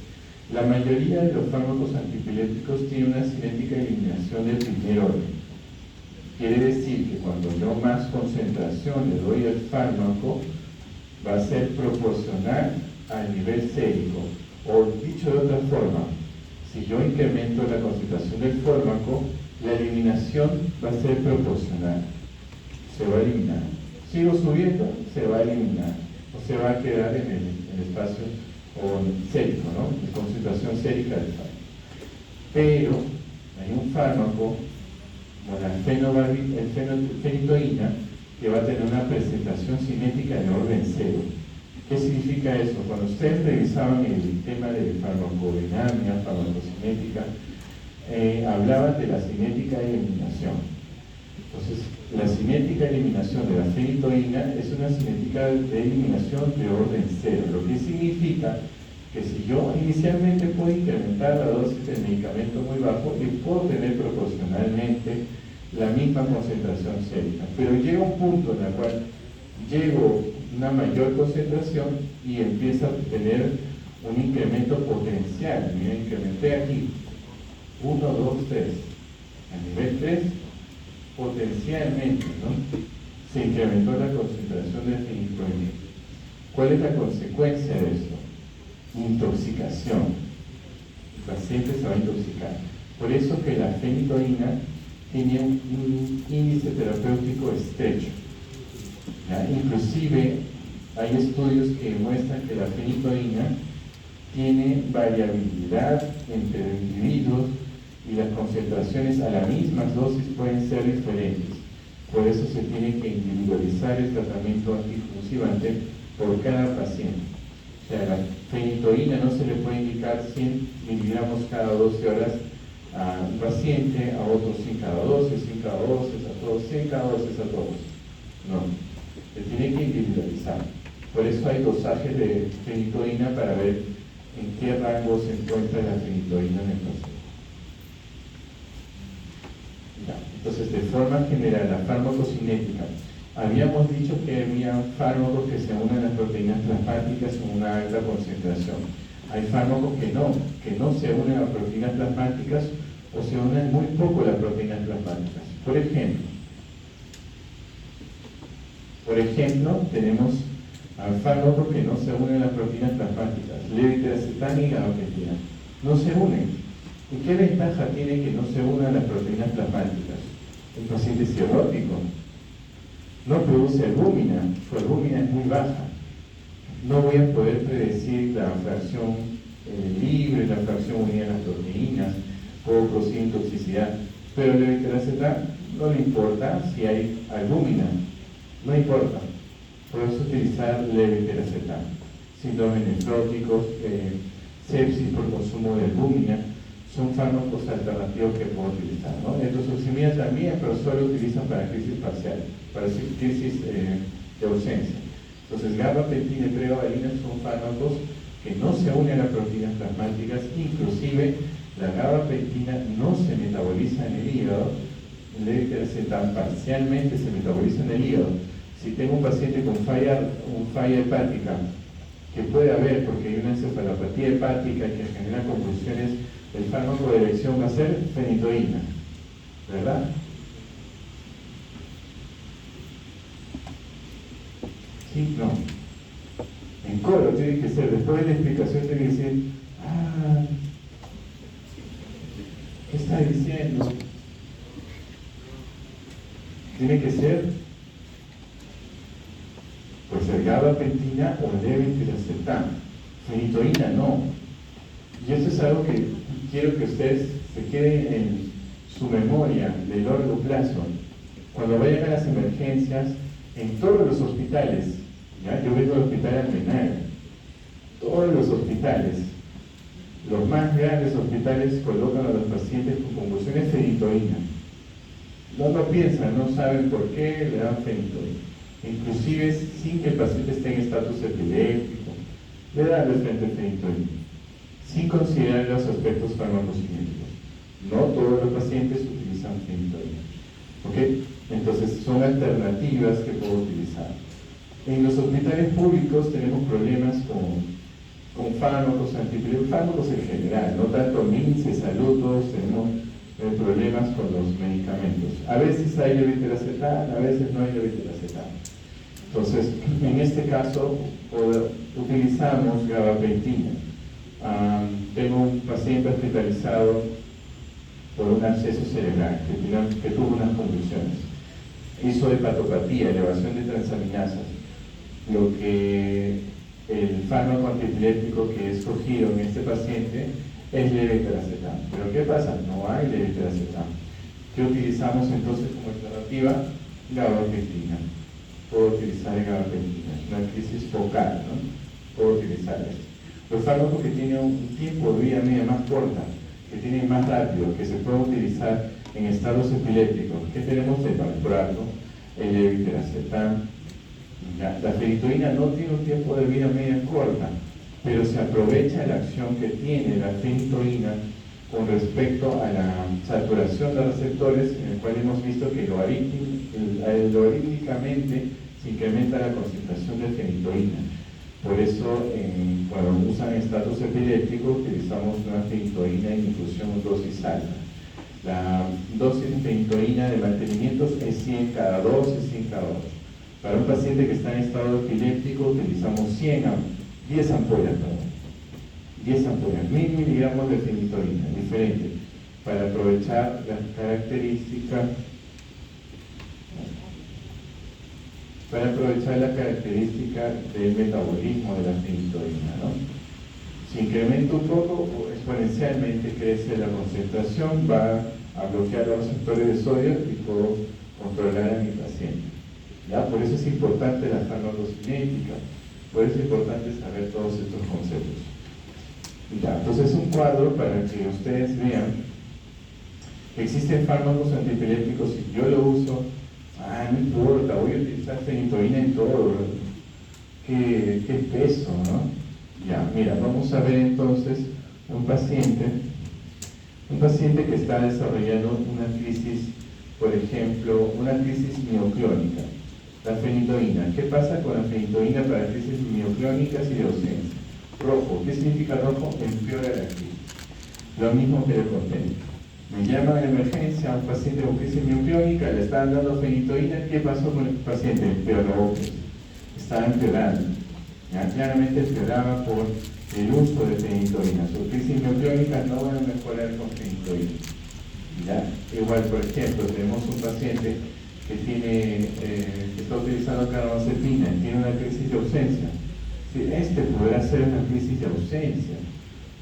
La mayoría de los fármacos antiepilépticos tienen una cinética de eliminación del primer orden. Quiere decir que cuando yo más concentración le doy al fármaco, va a ser proporcional al nivel sérico. O dicho de otra forma, si yo incremento la concentración del fármaco, la eliminación va a ser proporcional. Se va a eliminar. Sigo subiendo, se va a eliminar. O se va a quedar en el espacio sérico, ¿no? La concentración sérica del fármaco. Pero hay un fármaco, como la fenitoína, que va a tener una presentación cinética de orden cero. ¿Qué significa eso? Cuando ustedes revisaban el tema de farmacodinamia, farmacocinética, hablaban de la cinética de eliminación. Entonces, la cinética de eliminación de la fenitoína es una cinética de eliminación de orden cero, lo que significa que si yo inicialmente puedo incrementar la dosis del medicamento muy bajo, y puedo tener proporcionalmente la misma concentración sérica. Pero llega un punto en el cual llego una mayor concentración y empieza a tener un incremento potencial. Miren, incrementé aquí 1, 2, 3. A nivel 3, potencialmente, ¿no?, se incrementó la concentración de fenitoína. ¿Cuál es la consecuencia de esto? Intoxicación. El paciente se va a intoxicar. Por eso que la fenitoína tiene un índice terapéutico estrecho. ¿Ya? Inclusive hay estudios que demuestran que la fenitoína tiene variabilidad entre individuos y las concentraciones a la misma dosis pueden ser diferentes. Por eso se tiene que individualizar el tratamiento anticonvulsivante por cada paciente. O sea, la fenitoína no se le puede indicar 100 miligramos cada 12 horas a un paciente, a otros 100 cada 12, 100 cada 12, a todos 100 cada 12 a todos. No, se tiene que individualizar. Por eso hay dosajes de fenitoína para ver en qué rango se encuentra la fenitoína en el paciente. Ya, entonces, de forma general, la farmacocinética. Habíamos dicho que había fármacos que se unen a las proteínas plasmáticas con una alta concentración. Hay fármacos que no se unen a las proteínas plasmáticas o se unen muy poco a las proteínas plasmáticas. Por ejemplo, tenemos fármacos que no se unen a las proteínas plasmáticas, levetiracetam y gabapentina. No se unen. ¿Y qué ventaja tiene que no se unan las proteínas plasmáticas? El paciente es cirrótico, no produce albúmina, su albúmina es muy baja. No voy a poder predecir la fracción libre, la fracción unida a las proteínas, puedo producir toxicidad, pero el levetiracetam no le importa si hay albúmina, no importa. Por eso utilizar levetiracetam. Síndromes nefróticos, sepsis por consumo de albúmina, son fármacos alternativos que puedo utilizar, ¿no? Endotoxemia también, pero solo utilizan para crisis parcial, para crisis de ausencia. Entonces, gabapentina y pregabalina son fármacos que no se unen a las proteínas plasmáticas, inclusive la gabapentina no se metaboliza en el hígado, el levetiracetam parcialmente se metaboliza en el hígado. Si tengo un paciente con falla hepática, que puede haber porque hay una encefalopatía hepática que genera convulsiones, el fármaco de elección va a ser fenitoína, ¿verdad? Sí, no. En coro tiene que ser, después de la explicación tiene que decir, ¿qué está diciendo? Tiene que ser, pues, el gabapentina o el levetiracetam. Fenitoína no. Y eso es algo que quiero que ustedes se queden en su memoria de largo plazo. Cuando vayan a las emergencias, en todos los hospitales, ¿ya? Yo vengo del hospital Almenara, todos los hospitales, los más grandes hospitales, colocan a los pacientes con convulsiones fenitoína. No piensan, no saben por qué le dan fenitoína. Inclusive sin que el paciente esté en estatus epiléptico, le dan de frente fenitoína, sin considerar los aspectos farmacocinéticos. No todos los pacientes utilizan fenitoína. ¿Ok? Entonces son alternativas que puedo utilizar. En los hospitales públicos tenemos problemas con fármacos antiepilépticos, fármacos en general, no tanto MINS, salud, todos tenemos problemas con los medicamentos. A veces hay levetiracetam, a veces no hay levetiracetam. Entonces, en este caso, utilizamos gabapentina. Tengo un paciente hospitalizado por un absceso cerebral que tuvo unas convulsiones. Hizo hepatopatía, elevación de transaminasas. Lo que el fármaco antiepiléptico que he escogido en este paciente es levetiracetam. Pero ¿qué pasa? No hay levetiracetam. ¿Qué utilizamos entonces como alternativa? Gabapentina. Puedo utilizar gabapentina. Es una crisis focal, ¿no? Puedo utilizar esto. Los fármacos que tienen un tiempo de vida media más corta, que tienen más rápido, que se pueden utilizar en estados epilépticos. ¿Qué tenemos de valproato? El levetiracetam. La fenitoína no tiene un tiempo de vida media corta, pero se aprovecha la acción que tiene la fenitoína con respecto a la saturación de receptores, en el cual hemos visto que logarítmicamente se incrementa la concentración de fenitoína. Por eso, cuando usan estatus epiléptico, utilizamos una fenitoína en infusión dosis alta. La dosis de fenitoína de mantenimiento es 100 cada 2, es 100 cada 8. Para un paciente que está en estado epiléptico, utilizamos 10 ampollas, 1000 miligramos de fenitoína, diferente, para aprovechar la característica del metabolismo de la fenitoína, ¿no? Si incrementa un poco, exponencialmente crece la concentración, va a bloquear los receptores de sodio y puedo controlar a mi paciente. ¿Ya? Por eso es importante la farmacocinética, por eso es importante saber todos estos conceptos. Ya, entonces un cuadro para que ustedes vean que existen fármacos antiepilépticos y yo lo uso, no importa, voy a utilizar fenitoína en todo, qué peso, ¿no? Ya, mira, vamos a ver entonces un paciente que está desarrollando una crisis, por ejemplo, una crisis mioclónica. La fenitoína, ¿qué pasa con la fenitoína para crisis mioclónicas y de ausencia? Rojo, ¿qué significa rojo? Empeora la crisis. Lo mismo que le conté. Me llaman de emergencia a un paciente con crisis mioclónica, le están dando fenitoína, ¿qué pasó con el paciente? Empeoró, estaba empeorando. Ya, claramente empeoraba por el uso de fenitoína. Sus crisis mioclónicas no van a mejorar con fenitoína. ¿Ya? Igual, por ejemplo, tenemos un paciente que está utilizando carbamazepina, tiene una crisis de ausencia. Este podrá ser una crisis de ausencia,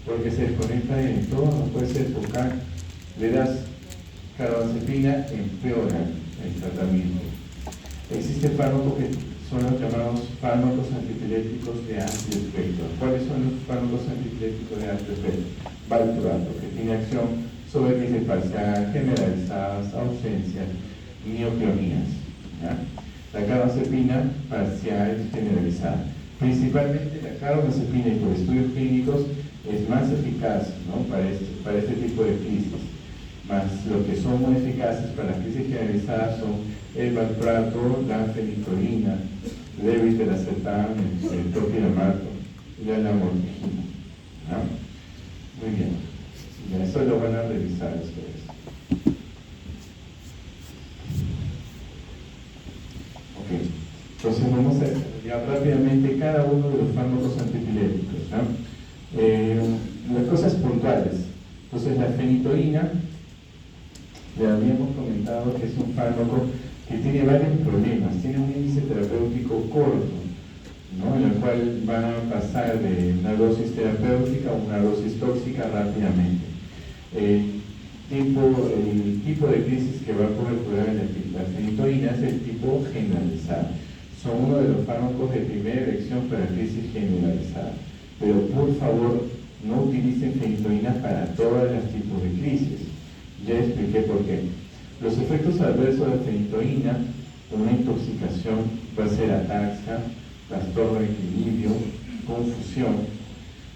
porque se desconecta del entorno, puede ser focal. Le das carbamazepina, empeora el tratamiento. Existen fármacos que son los llamados fármacos antiepilépticos de amplio espectro. ¿Cuáles son los fármacos antiepilépticos de amplio espectro? Valproato, que tiene acción sobre crisis parcial, generalizadas, ausencias, mioclonías. ¿Ya? La carbamazepina parcial generalizada. Principalmente la carbamazepina, y por estudios clínicos, es más eficaz, ¿no? para este tipo de crisis. Más lo que son muy eficaces para las crisis generalizadas son el valproato, la fenitoína, levetiracetam, el topiramato y la lamortigina. ¿No? Muy bien. Ya, eso lo van a revisar ustedes. Ok. Entonces vamos a estudiar rápidamente cada uno de los fármacos antiepilépticos. ¿No? Las cosas puntuales. Entonces la fenitoína, le habíamos comentado que es un fármaco que tiene varios problemas, tiene un índice terapéutico corto, ¿no? En el cual van a pasar de una dosis terapéutica a una dosis tóxica rápidamente. El tipo de crisis que va a poder curar la fenitoína es el tipo generalizado. Son uno de los fármacos de primera elección para crisis generalizada. Pero por favor, no utilicen fenitoína para todos los tipos de crisis. Ya expliqué por qué. Los efectos adversos de fenitoína, una intoxicación, va a ser ataxia, trastorno de equilibrio, confusión.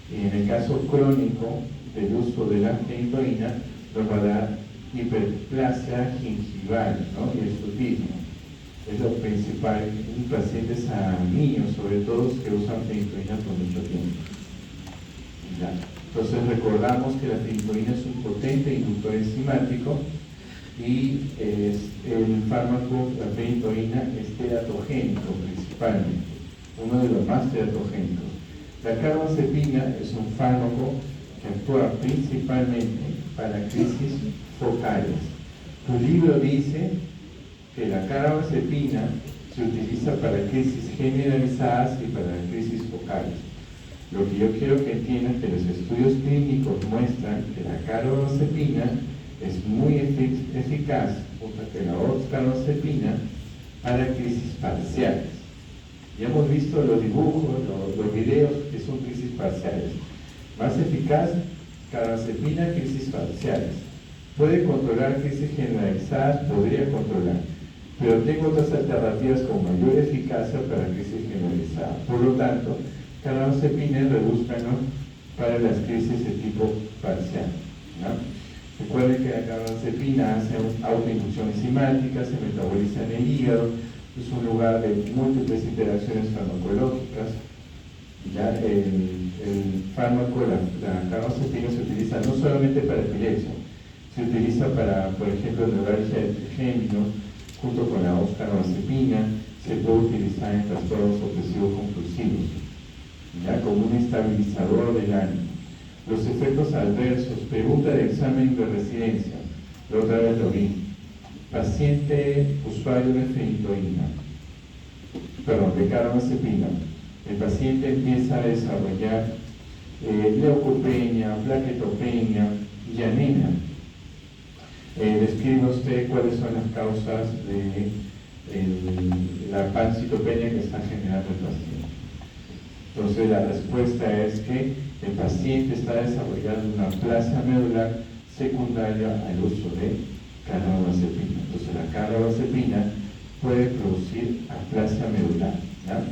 Y en el caso crónico del uso de la fenitoína, nos va a dar hiperplasia gingival, ¿no? Y estrutismo. Es lo principal en pacientes niños, sobre todo, que usan fenitoína por mucho tiempo. ¿Ya? Entonces recordamos que la fenitoína es un potente inductor enzimático y el fármaco, la fenitoína, es teratogénico principalmente, uno de los más teratogénicos. La carbamazepina es un fármaco que actúa principalmente para crisis focales. Tu libro dice que la carbamazepina se utiliza para crisis generalizadas y para crisis focales. Lo que yo quiero que entiendan es que los estudios clínicos muestran que la carbamazepina es muy eficaz, junto que la oxcarbazepina, para crisis parciales. Ya hemos visto los dibujos, los videos que son crisis parciales. Más eficaz, carbamazepina, crisis parciales. Puede controlar crisis generalizadas, podría controlar, pero tengo otras alternativas con mayor eficacia para crisis generalizada. Por lo tanto, carbamazepina reduzcanos para las crisis de tipo parcial, ¿no? Recuerden que la carbamazepina hace autoinducción enzimática, se metaboliza en el hígado, es un lugar de múltiples interacciones farmacológicas. Ya el fármaco, la carbamazepina se utiliza no solamente para epilepsia, se utiliza para, por ejemplo, neuralgia de trigémino, junto con la carbamazepina, se puede utilizar en trastornos obsesivos compulsivos, ya como un estabilizador del ánimo. Los efectos adversos, pregunta de examen de residencia, la otra vez lo vi. Paciente usuario de de carbamazepina. El paciente empieza a desarrollar leucopenia, plaquetopenia y anemia. Describe usted cuáles son las causas de la pancitopenia que está generando el paciente. Entonces la respuesta es que el paciente está desarrollando una aplasia medular secundaria al uso de carbamazepina. Entonces la carbamazepina puede producir aplasia medular, ¿ya?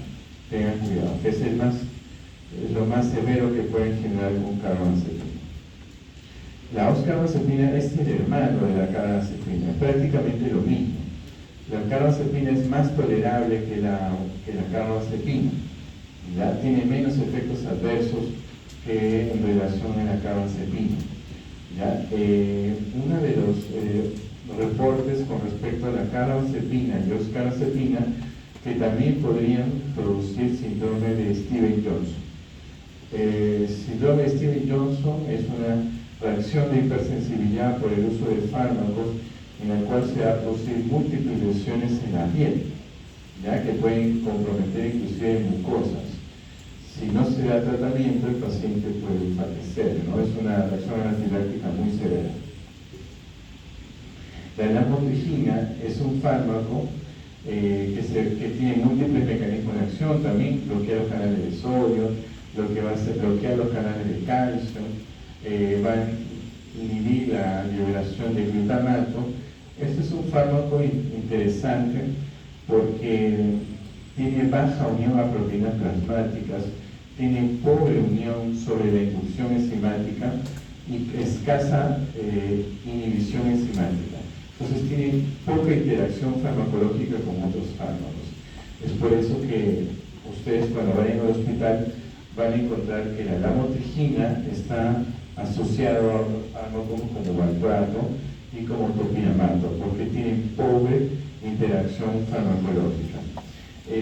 Tengan cuidado, que es lo más severo que pueden generar con carbamazepina. La carbamazepina es el hermano de la carbamazepina, es prácticamente lo mismo. La carbamazepina es más tolerable que la carbamazepina, ¿ya? Tiene menos efectos adversos que en relación a la carbamazepina, ¿ya? Uno de los reportes con respecto a la carbamazepina y oscarbazepina que también podrían producir síndrome de Stevens-Johnson. Síndrome de Stevens-Johnson es una reacción de hipersensibilidad por el uso de fármacos en la cual se va a producir múltiples lesiones en la piel, ya que pueden comprometer inclusive mucosas. Si no se da tratamiento, el paciente puede fallecer, ¿no? Es una reacción anafiláctica muy severa. La lamotrigina es un fármaco que tiene múltiples mecanismos de acción, también bloquea los canales de sodio, bloquea los canales de calcio, va a inhibir la liberación de glutamato. Este es un fármaco interesante porque tiene baja unión a proteínas plasmáticas, tiene pobre unión sobre la inducción enzimática y escasa inhibición enzimática. Entonces tiene poca interacción farmacológica con otros fármacos. Es por eso que ustedes cuando vayan al hospital van a encontrar que la lamotrigina está asociado a fármacos como valproato y como topinamato, porque tienen pobre interacción farmacológica.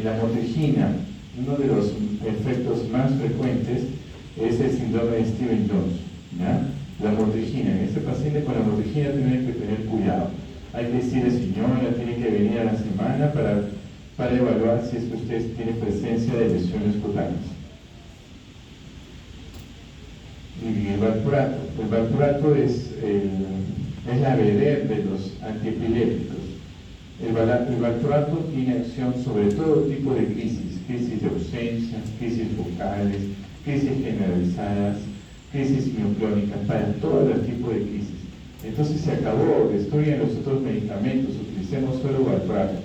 La lamotrigina, uno de los efectos más frecuentes es el síndrome de Stevens-Johnson, ¿ya? La lamotrigina, en este paciente con la lamotrigina tienen que tener cuidado. Hay que decirle, señora, tiene que venir a la semana para evaluar si es que usted tiene presencia de lesiones cutáneas. Y el valproato es la vedette de los antiepilépticos. El valproato tiene acción sobre todo tipo de crisis de ausencia, crisis focales, crisis generalizadas, crisis mioclónicas, para todo el tipo de crisis. Entonces se acabó, destruyen los otros medicamentos, utilicemos solo valproato.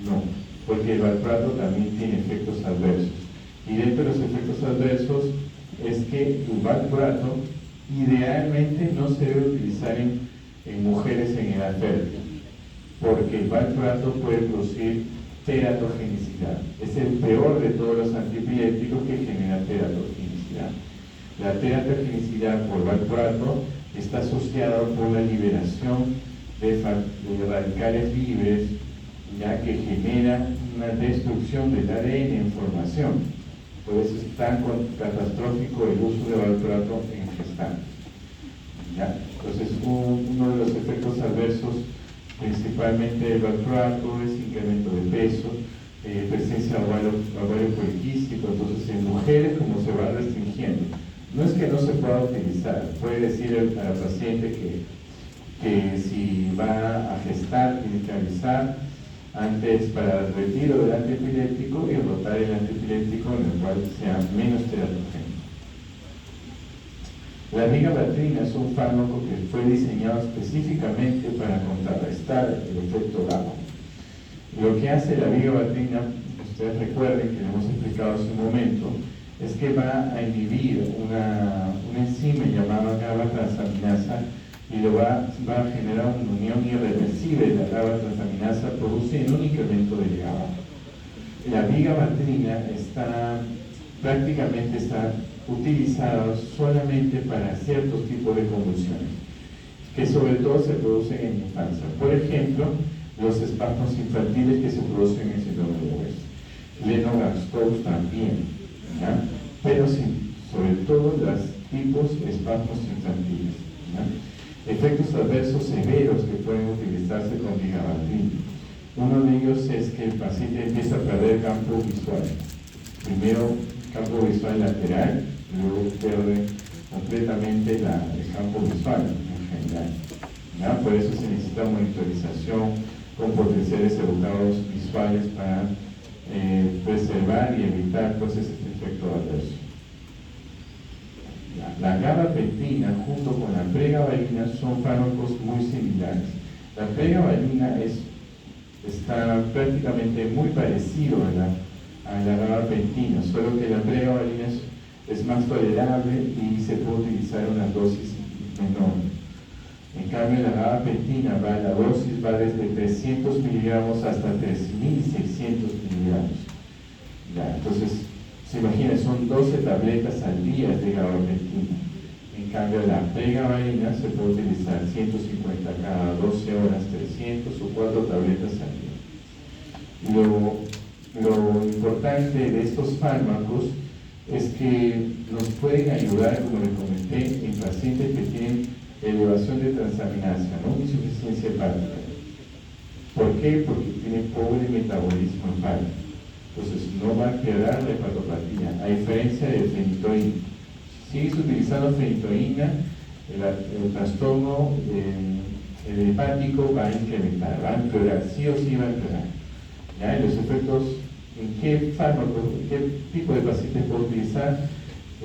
No, porque el valproato también tiene efectos adversos. Y dentro de los efectos adversos es que el valproato idealmente no se debe utilizar en mujeres en edad fértil, porque el valproato puede producir teratogenicidad. Es el peor de todos los antiepilépticos que genera teratogenicidad. La teratogenicidad por valproato está asociada por la liberación de radicales libres, ya que genera una destrucción del ADN en formación. Por eso es tan catastrófico el uso de valproato en gestantes. ¿Ya? Entonces, uno de los efectos adversos principalmente del valproato es incremento de peso, presencia de ovario poliquístico. Entonces, en mujeres, como se va restringiendo, no es que no se pueda utilizar, puede decir a la paciente que si va a gestar, tiene que avisar antes para el retiro del antiepiléptico y rotar el antiepiléptico en el cual sea menos teratogénico. La vigabatrina es un fármaco que fue diseñado específicamente para contrarrestar el efecto GABA. Lo que hace la vigabatrina, ustedes recuerden que lo hemos explicado hace un momento, es que va a inhibir una enzima llamada GABA transaminasa y va a generar una unión irreversible. La GABA transaminasa produce un incremento de GABA. La vigabatrina prácticamente está utilizada solamente para ciertos tipos de convulsiones, que sobre todo se producen en infancia. Por ejemplo, los espasmos infantiles que se producen en el síndrome de West. Lennox-Gastaut también, ¿ya? Pero sí, sobre todo los tipos de espasmos infantiles, ¿ya? Efectos adversos severos que pueden utilizarse con vigabatrina. Uno de ellos es que el paciente empieza a perder campo visual. Primero campo visual lateral, luego pierde completamente el campo visual en general, ¿ya? Por eso se necesita monitorización con potenciales educados visuales para preservar y evitar pues, este efecto adverso. La gabapentina junto con la pregabalina son fármacos muy similares. La pregabalina está prácticamente muy parecido a la gabapentina, solo que la pregabalina es más tolerable y se puede utilizar una dosis menor. En cambio, la gabapentina la dosis va desde 300 miligramos hasta 3.600 miligramos. Ya, entonces, se imagina, son 12 tabletas al día de gabapentina. En cambio, la pregabalina se puede utilizar 150 cada 12 horas, 300 o 4 tabletas al día. Lo importante de estos fármacos es que nos pueden ayudar, como les comenté, en pacientes que tienen elevación de transaminasa, ¿no? Insuficiencia hepática. ¿Por qué? Porque tiene pobre metabolismo hepático. Entonces no va a empeorar la hepatopatía, a diferencia de fenitoína. Si sigues utilizando fenitoína, el trastorno el hepático va a incrementar, va a empeorar, sí o sí va a empeorar. ¿Ya? Y los efectos, ¿en qué fármaco, qué tipo de pacientes puedo utilizar?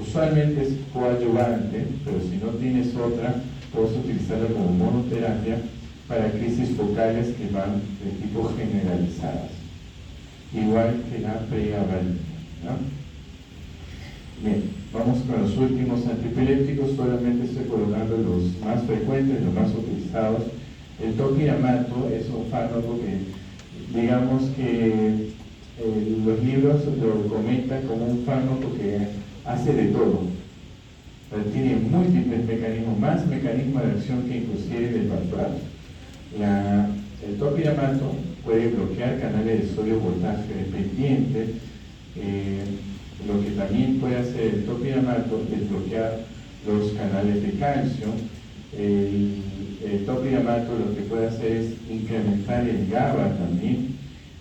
Usualmente es coadyuvante, pero si no tienes otra, puedes utilizarla como monoterapia para crisis focales que van de tipo generalizadas, igual que la pregabalina, ¿no? Bien, vamos con los últimos antiepilépticos. Solamente estoy colocando los más frecuentes, los más utilizados. El topiramato es un fármaco que, digamos que los libros lo comentan como un fármaco que hace de todo. Tiene múltiples mecanismos, más mecanismos de acción que inclusive el valproato. El topiramato puede bloquear canales de sodio voltaje dependiente. Lo que también puede hacer el topiramato es bloquear los canales de calcio. El topiramato lo que puede hacer es incrementar el GABA también.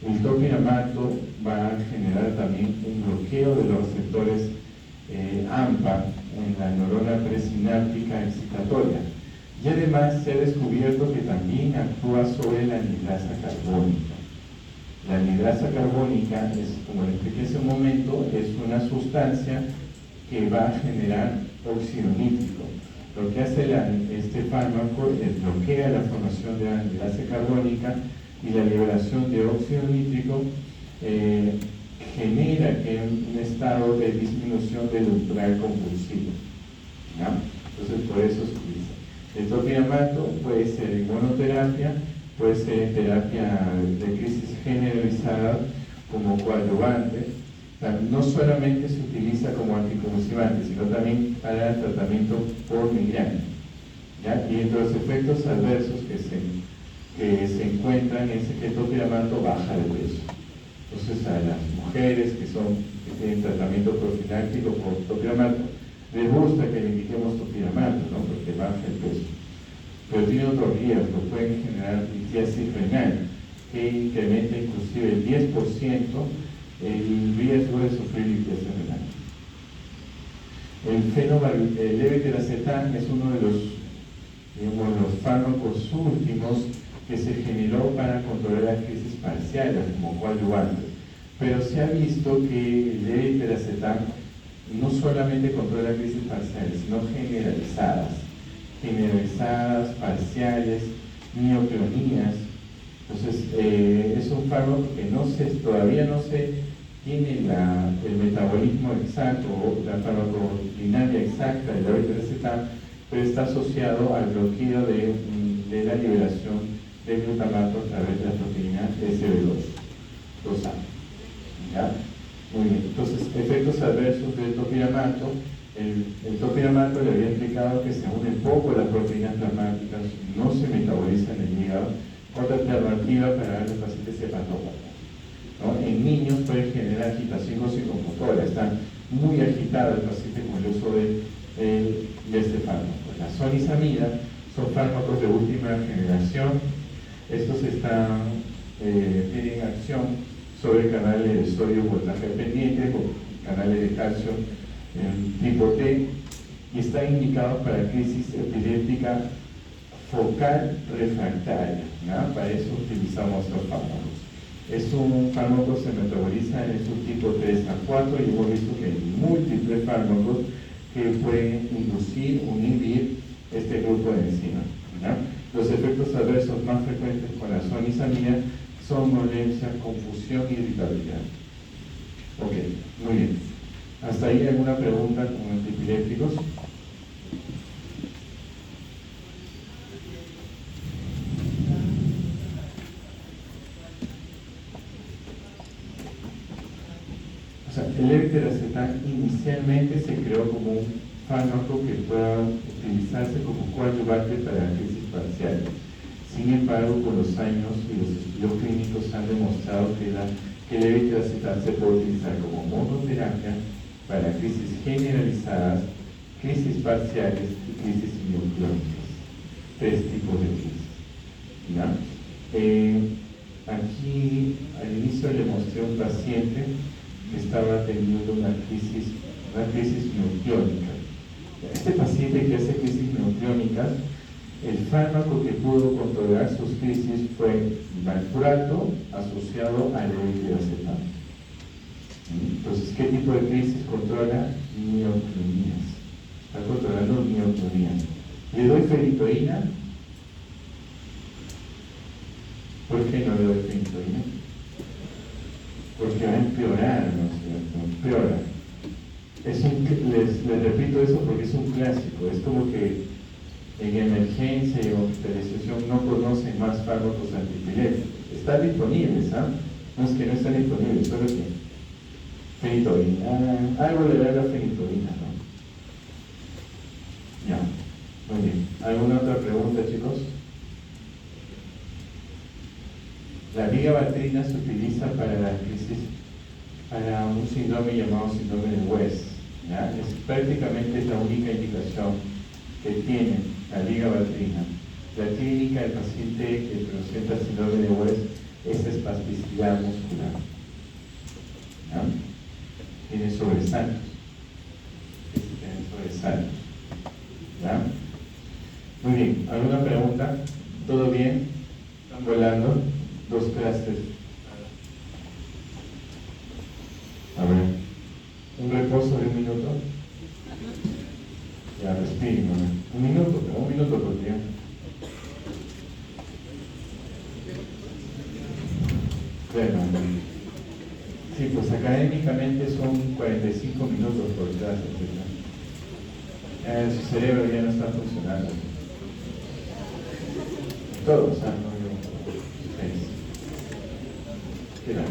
El topiramato va a generar también un bloqueo de los receptores AMPA en la neurona presináptica excitatoria. Y además se ha descubierto que también actúa sobre la anhidrasa carbónica. La anhidrasa carbónica, como les expliqué hace un momento, es una sustancia que va a generar óxido nítrico. Lo que hace este fármaco es bloquea la formación de anhidrasa carbónica y la liberación de óxido nítrico genera que un estado de disminución del umbral convulsivo, ¿no? Entonces por eso se utiliza. El topiramato puede ser en monoterapia, puede ser en terapia de crisis generalizada como coadyuvante. No solamente se utiliza como anticonvulsivante, sino también para el tratamiento por migraña, ¿ya? Y entre los efectos adversos que se encuentran es que el topiramato baja de peso. Entonces a las mujeres que tienen tratamiento profiláctico por topiramato, les gusta que le indiquemos topiramato, ¿no? Porque baja el peso. Pero tiene otros riesgos, pueden generar litiasis renal, que incrementa inclusive el 10% el riesgo de sufrir litiasis renal. El levetiracetam es uno de los fármacos últimos que se generó para controlar las crisis parciales como coadyuvantes. Pero se ha visto que el levetiracetam no solamente controla crisis parciales, sino generalizadas, parciales, mioclonías. Entonces, es un fármaco que todavía no se tiene el metabolismo exacto o la farmacodinamia exacta del levetiracetam, pero está asociado al bloqueo de la liberación de glutamato a través de la proteína SB2A. ¿Ya? Muy bien, entonces, efectos adversos del topiramato. El topiramato le había explicado que se unen poco las proteínas plasmáticas, no se metaboliza en el hígado. Otra alternativa para los pacientes hepatópatas, ¿no? En niños puede generar agitación psicomotora, está muy agitado el paciente con el uso de este fármaco. La sonizamida son fármacos de última generación. Estos tienen acción sobre canales de sodio voltaje dependiente, canales de calcio tipo T, y está indicado para crisis epiléptica focal refractaria, ¿no? Para eso utilizamos estos fármacos. Es un fármaco que se metaboliza en el subtipo 3 a 4 y hemos visto que hay múltiples fármacos que pueden inducir o inhibir este grupo de enzimas, ¿no? Los efectos adversos más frecuentes con la sonizamida son dolencia, confusión y irritabilidad. Ok, muy bien. ¿Hasta ahí alguna pregunta con antiepilépticos? O sea, el levetiracetam inicialmente se creó como un fármaco que pueda utilizarse como coadyuvante para crisis parciales. Sin embargo, con los años y los estudios clínicos han demostrado que el levetiracetam se puede utilizar como monoterapia para crisis generalizadas, crisis parciales y crisis mioclónicas. 3 tipos de crisis, ¿ya? Aquí al inicio le mostré a un paciente que estaba teniendo una crisis mioclónica. Este paciente que hace crisis mioclónicas, el fármaco que pudo controlar sus crisis fue valproato asociado al levetiracetam. Entonces, ¿qué tipo de crisis controla? Mioclonías. Está controlando mioclonías. ¿Le doy ferritoína? ¿Por qué no le doy ferritoína? Porque va a empeorar, ¿no es cierto? Empeora. Les repito eso porque es un clásico. Es como que en emergencia y hospitalización no conocen más fármacos antiepilépticos. Están disponibles, ¿ah? No es que no están disponibles, solo que fenitoína, algo le da la fenitoína, ¿no? Ya, muy bien. ¿Alguna otra pregunta, chicos? La vigabatrina se utiliza para la crisis, para un síndrome llamado síndrome de West, ¿ya? Es prácticamente la única indicación que tiene la vigabatrina. La clínica del paciente que presenta síndrome de West es espasticidad muscular, ¿ya? Tiene sobresaltos. ¿Ya? Muy bien, ¿alguna pregunta? ¿Todo bien? ¿Están volando? 2 clases. A ver, un reposo de 1 minuto. Ya, respiren, ¿no? 1 minuto, pero 1 minuto por día. Bueno, sí, pues académicamente son 45 minutos por clase, ¿verdad? Su cerebro ya no está funcionando. Todos, ¿ah? No, ¿qué era?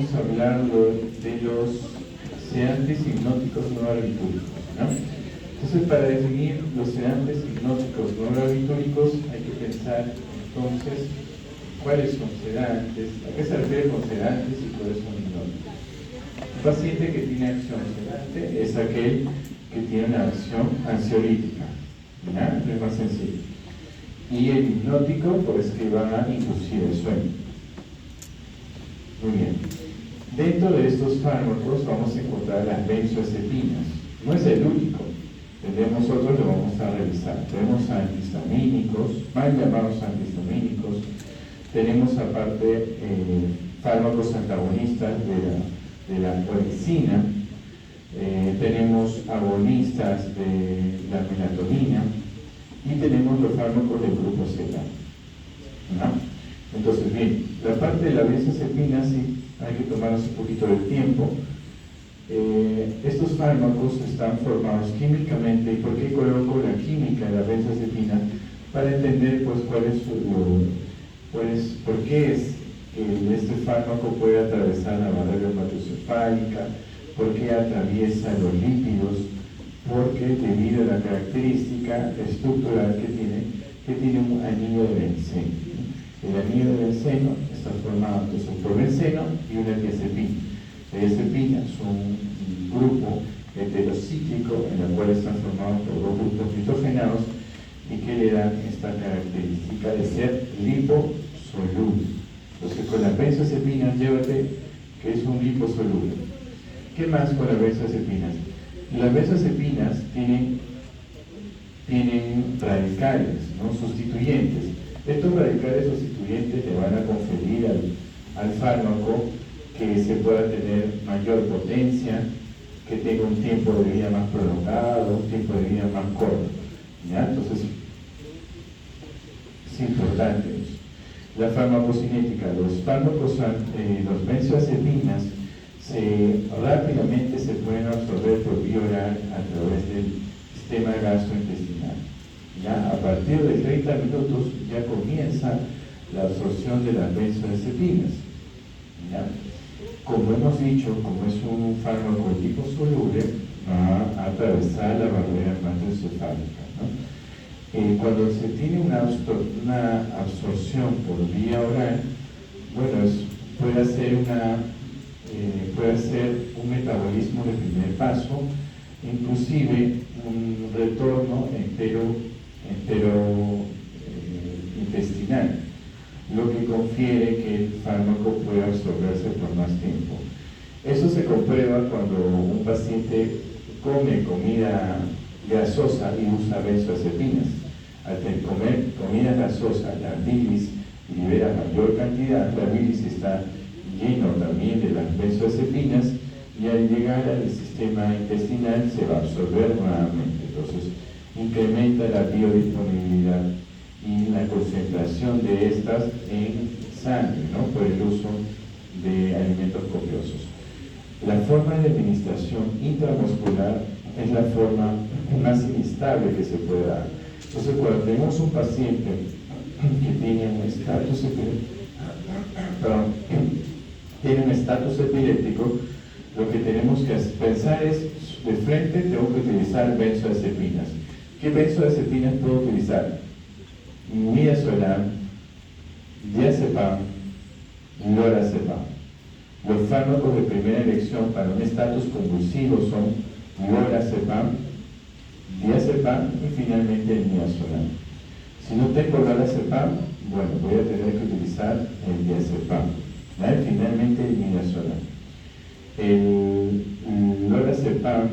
vamos a hablar de los sedantes hipnóticos no barbitúricos, ¿no? Entonces, para definir los sedantes hipnóticos no barbitúricos hay que pensar entonces cuáles son sedantes, a qué se refiere con sedantes y cuáles son hipnóticos. Un paciente que tiene acción sedante es aquel que tiene una acción ansiolítica, ¿ya? Es más sencillo. Y el hipnótico, pues, que va a inducir el sueño. Muy bien. Dentro de estos fármacos vamos a encontrar las benzodiazepinas. No es el único. Tenemos otros, lo vamos a revisar. Tenemos antihistamínicos, mal llamados antihistamínicos. Tenemos aparte fármacos antagonistas de la orexina. Tenemos agonistas de la melatonina. Y tenemos los fármacos del grupo Z, ¿no? Entonces, bien, la parte de la benzodiazepina sí hay que tomarnos un poquito de tiempo. Estos fármacos están formados químicamente. ¿Y por qué coloco la química de la benzodiazepina? Para entender, pues, por qué es que este fármaco puede atravesar la barrera hematocefálica, por qué atraviesa los lípidos, porque debido a la característica estructural que tiene un anillo de benceno. El anillo de benceno está formado entonces por benceno y una diazepina. La diazepina es un grupo heterocíclico en el cual están formados por dos grupos nitrogenados y que le dan esta característica de ser liposoluble. Entonces, con las benzodiazepinas, llévate que es un liposoluble. ¿Qué más con las benzodiazepinas? Las benzodiazepinas tienen radicales, ¿no? Sustituyentes. Estos radicales sustituyentes le van a conferir al fármaco que se pueda tener mayor potencia, que tenga un tiempo de vida más prolongado, un tiempo de vida más corto, ¿ya? Entonces, es importante eso. La farmacocinética, los fármacos, los benzodiazepinas, rápidamente se pueden absorber por vía oral a través del sistema gastrointestinal. Ya a partir de 30 minutos ya comienza la absorción de las benzodiazepinas. ¿Ya? Como hemos dicho, como es un fármaco liposoluble, va a atravesar la barrera hematoencefálica, ¿no? Cuando se tiene una absorción por vía oral, bueno, puede ser un metabolismo de primer paso, inclusive un retorno intestinal, lo que confiere que el fármaco pueda absorberse por más tiempo. Eso se comprueba cuando un paciente come comida gasosa y usa benzodiazepinas. Al comer comida gasosa, la bilis libera mayor cantidad, la bilis está lleno también de las benzodiazepinas y al llegar al sistema intestinal se va a absorber nuevamente. Entonces, incrementa la biodisponibilidad y la concentración de estas en sangre, ¿no? Por el uso de alimentos copiosos. La forma de administración intramuscular es la forma más inestable que se puede dar. Entonces, cuando tenemos un paciente que tiene un estatus epiléptico, lo que tenemos que pensar es, de frente tengo que utilizar benzodiazepinas. ¿Qué benzodiazepinas puedo utilizar? Midazolam, diazepam, lorazepam. Los fármacos de primera elección para un estatus convulsivo son lorazepam, diazepam y finalmente el midazolam. Si no tengo lorazepam, bueno, voy a tener que utilizar el diazepam, ¿vale? Finalmente el midazolam. El lorazepam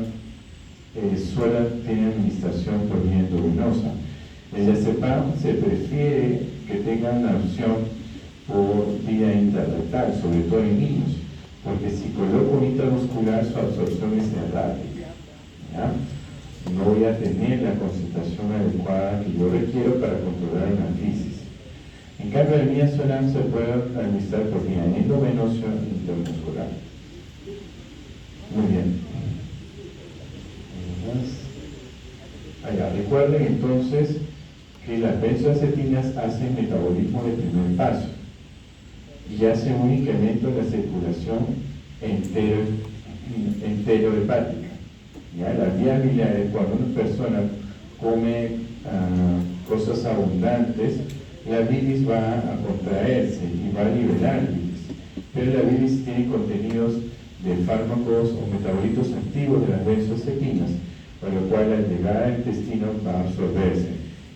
tiene administración por vía endovenosa. El diazepam se prefiere que tenga una opción por vía intrarrectal, sobre todo en niños, porque si coloco intramuscular su absorción es errática, ¿ya? No voy a tener la concentración adecuada que yo requiero para controlar una crisis. En cambio, el midazolam se puede administrar por vía endovenosa intramuscular. Muy bien. Recuerden entonces que las benzodiazepinas hacen metabolismo de primer paso. y hace un incremento en la circulación enterohepática. ¿Ya? Las vías biliares, cuando una persona come cosas abundantes, la bilis va a contraerse y va a liberar bilis. Pero la bilis tiene contenidos de fármacos o metabolitos activos de las benzodiazepinas, por lo cual al llegar al intestino va a absorberse,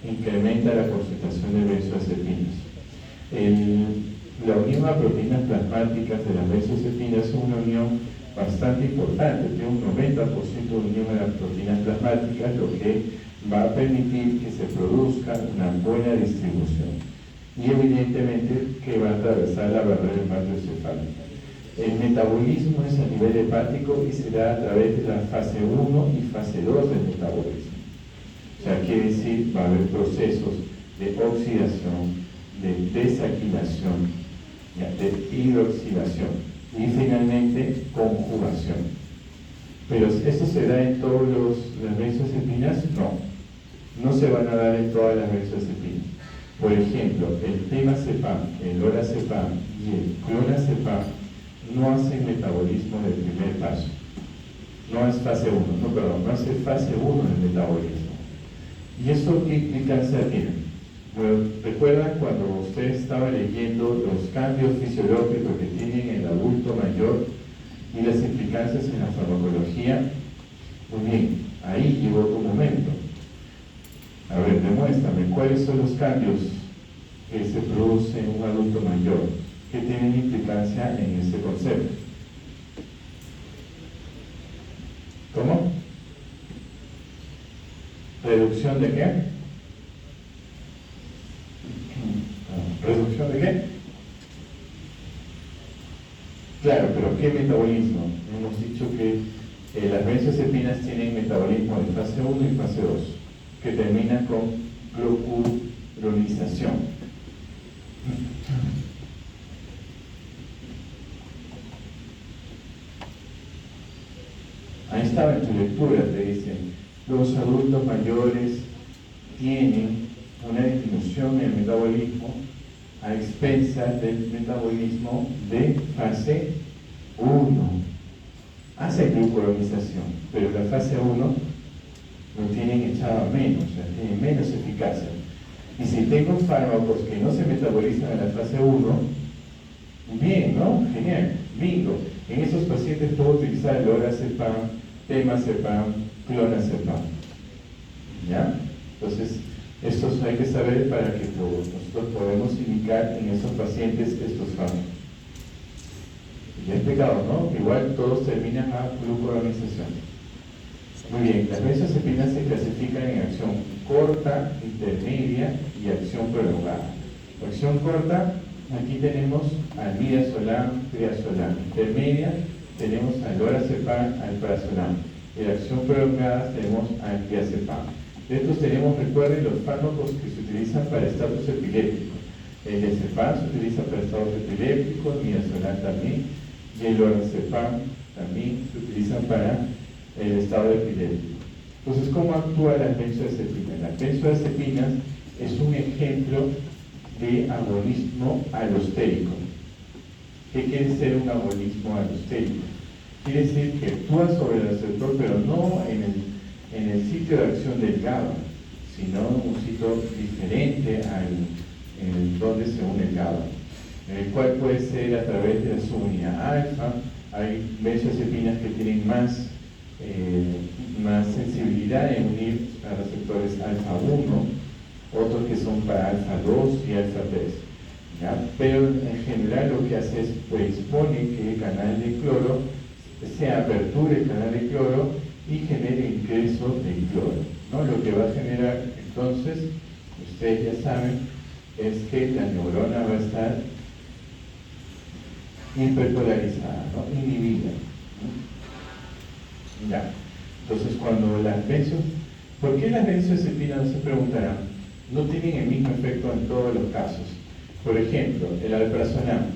incrementa la concentración de benzodiazepinas. La unión a proteínas plasmáticas de las benzodiazepinas es una unión bastante importante, tiene un 90% de unión a las proteínas plasmáticas, lo que va a permitir que se produzca una buena distribución y evidentemente que va a atravesar la barrera hematoencefálica. El metabolismo es a nivel hepático y se da a través de la fase 1 y fase 2 del metabolismo. O sea, quiere decir, va a haber procesos de oxidación, de desaquilación, de hidroxilación y finalmente conjugación. Pero ¿esto se da en todas las benzodiazepinas? No se van a dar en todas las benzodiazepinas. Por ejemplo, el temazepam, el lorazepam y el clonazepam no hacen metabolismo del primer paso. No es fase 1, no hace fase 1 del metabolismo. ¿Y eso qué implicancia tiene? Bueno, ¿recuerdan cuando usted estaba leyendo los cambios fisiológicos que tiene el adulto mayor y las implicancias en la farmacología? Muy bien, ahí llegó tu momento. A ver, demuéstrame, ¿cuáles son los cambios que se producen en un adulto mayor que tienen implicancia en este concepto? ¿Cómo? ¿Reducción de qué? ¿Reducción de qué? Claro, pero ¿qué metabolismo? Hemos dicho que las benzodiazepinas tienen metabolismo de fase 1 y fase 2, que termina con glucuronización. Ahí estaba en tu lectura, te dicen, los adultos mayores tienen una disminución en el metabolismo a expensas del metabolismo de fase 1. Hace glucuronización, pero la fase 1 lo tienen echado a menos, o sea, tienen menos eficacia. Y si tengo fármacos que no se metabolizan en la fase 1, bien, ¿no? Genial, bingo. En esos pacientes puedo utilizar lorazepam, temazepam, clonazepam. ¿Ya? Entonces, esto hay que saber para que nosotros podamos indicar en esos pacientes estos fármacos. Ya he explicado, ¿no? Igual todos terminan a glucuronización. Muy bien, las benzodiazepinas se clasifican en acción corta, intermedia y acción prolongada. Acción corta, aquí tenemos almidazolam, triazolam. Intermedia, tenemos al lorazepam, al prazolam. En acción prolongada tenemos al diazepam. De estos tenemos, recuerden, los fármacos que se utilizan para estados epilépticos. El diazepam se utiliza para estados epilépticos, el midazolam también, y el lorazepam también se utilizan para el estado epiléptico. Entonces, ¿cómo actúan las benzodiazepinas? Las benzodiazepinas es un ejemplo de agonismo alostérico. ¿Qué quiere ser un agonismo alostérico? Quiere decir que actúa sobre el receptor, pero no en el sitio de acción del GABA, sino en un sitio diferente en donde se une el GABA, el cual puede ser a través de la subunidad alfa. Hay benzodiazepinas que tienen más sensibilidad en unir a receptores alfa 1, otros que son para alfa 2 y alfa 3. ¿Ya? Pero en general lo que hace es predispone que el canal de cloro se aperture el canal de cloro y genere ingreso de cloro, ¿no? Lo que va a generar entonces, ustedes ya saben, es que la neurona va a estar hiperpolarizada, ¿no? Inhibida, ¿no? Ya. Entonces, cuando las ¿por qué las benzodiazepinas, se preguntarán, no tienen el mismo efecto en todos los casos? Por ejemplo, el alprazolam.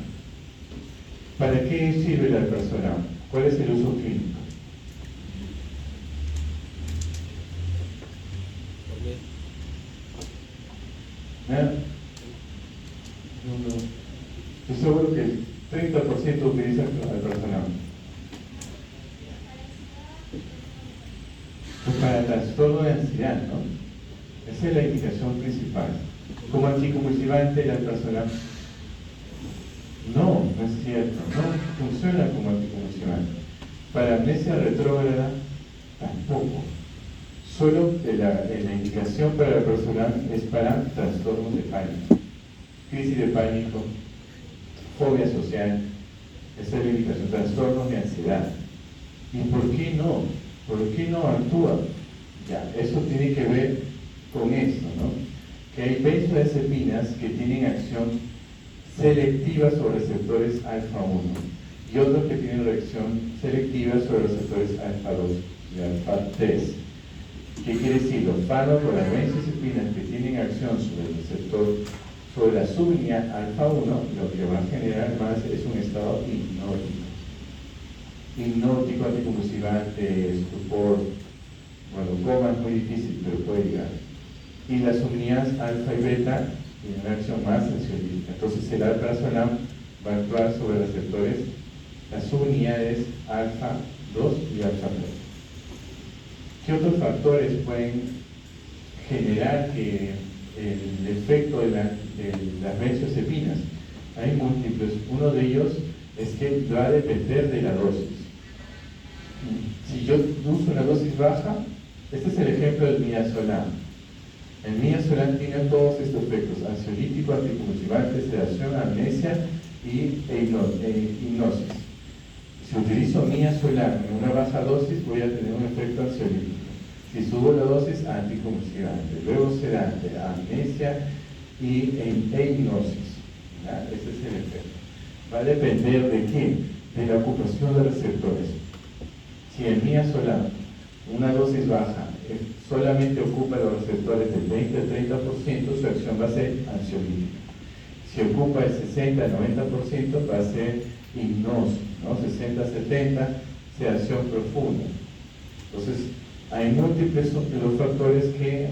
¿Para qué sirve el alprazolam? ¿Cuál es el uso clínico? ¿Eh? No. Estoy seguro que Pues para trastorno de ansiedad, ¿no? Esa es la indicación principal. Como anticonvulsivante, la alprazolam no es cierto, no funciona como anticonvulsivante. Para amnesia retrógrada, tampoco. Solo la indicación para la alprazolam es para trastornos de pánico, crisis de pánico, fobia social. Esa es la indicación, trastornos de ansiedad. ¿Y por qué no? ¿Por qué no actúa? Ya, eso tiene que ver con esto, ¿no? Que hay benzodiazepinas que tienen acción selectiva sobre receptores alfa-1 y otros que tienen reacción selectiva sobre receptores alfa-2 y alfa-3. ¿Qué quiere decir? Los fármacos, las benzodiazepinas que tienen acción sobre el receptor, sobre la subunidad alfa-1, lo que va a generar más es un estado hipnótico. Hipnótico, anticonvulsivante, estupor, bueno, coma es muy difícil, pero puede llegar. Y las subunidades alfa y beta tienen una acción más ansiolítica. Entonces el alprazolam va a actuar sobre receptores, las subunidades alfa 2 y alfa 3. ¿Qué otros factores pueden generar que el efecto de las benzodiazepinas? Hay múltiples. Uno de ellos es que va a depender de la dosis. Si yo uso una dosis baja, este es el ejemplo del midazolam. El midazolam tiene todos estos efectos: ansiolítico, anticonvulsivante, sedación, amnesia y hipnosis. Si utilizo midazolam en una baja dosis, voy a tener un efecto ansiolítico. Si subo la dosis, anticonvulsivante, luego sedante, amnesia e hipnosis. ¿Ya? Ese es el efecto. Va a depender de qué? De la ocupación de receptores. Si el midazolam, una dosis baja, solamente ocupa los receptores del 20 al 30%, su acción va a ser ansiolítica. Si ocupa el 60 al 90%, va a ser hipnosis, ¿no? 60-70, sedación profunda. Entonces, hay múltiples de los factores que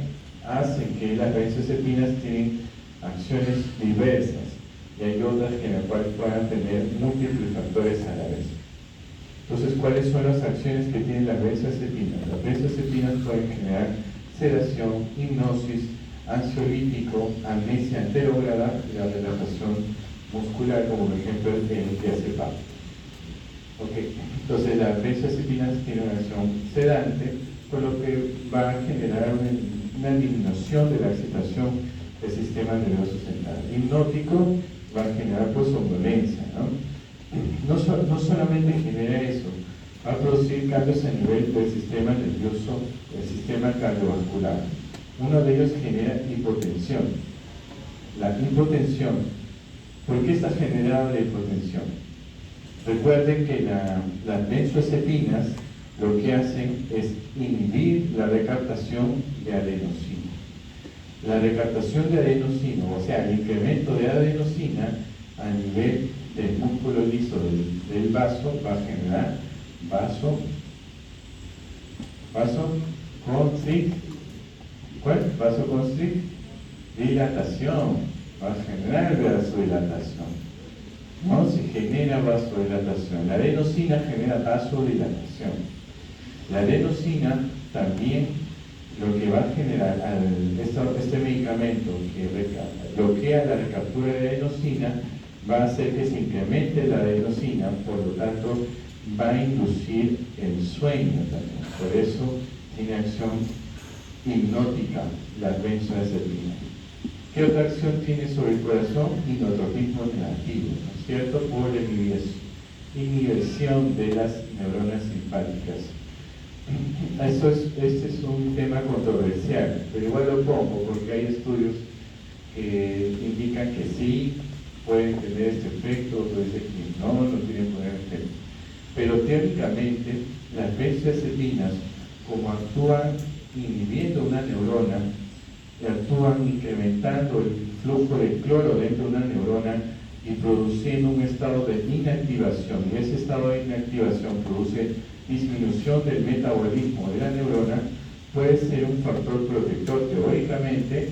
hacen que las benzodiazepinas tienen acciones diversas, y hay otras que en las cuales puedan tener múltiples factores a la vez. Entonces, ¿cuáles son las acciones que tienen las benzodiazepinas? Las benzodiazepinas pueden generar sedación, hipnosis, ansiolítico, amnesia anterograda y la relajación muscular, como por ejemplo el diazepam. Okay. Entonces, las benzodiazepinas tienen una acción sedante, por lo que va a generar una disminución de la excitación del sistema nervioso central. Hipnótico va a generar pues somnolencia, ¿no? No solamente genera eso, va a producir cambios a nivel del sistema nervioso, del sistema cardiovascular. Uno de ellos genera hipotensión. La hipotensión, ¿por qué está generada la hipotensión? Recuerden que las benzodiazepinas lo que hacen es inhibir la recaptación de adenosina. La recaptación de adenosina, o sea, el incremento de adenosina a nivel del músculo liso del vaso, va a generar dilatación, va a generar vasodilatación. ¿No? Se genera vasodilatación. La adenosina genera vasodilatación. La adenosina también lo que va a generar este medicamento que bloquea la recaptura de adenosina va a hacer que se incremente la adenosina, por lo tanto va a inducir el sueño también. Por eso tiene acción hipnótica las benzodiazepinas. ¿Qué otra acción tiene sobre el corazón? Hipnotropismo negativo, ¿no es cierto? Por la inhibición de las neuronas simpáticas. Este es un tema controversial, pero igual lo pongo porque hay estudios que indican que sí pueden tener este efecto, otros dicen que no tienen que tener efecto. Pero teóricamente las benzodiazepinas, como actúan inhibiendo una neurona, actúan incrementando el flujo de cloro dentro de una neurona y produciendo un estado de inactivación, y ese estado de inactivación produce disminución del metabolismo de la neurona, puede ser un factor protector, teóricamente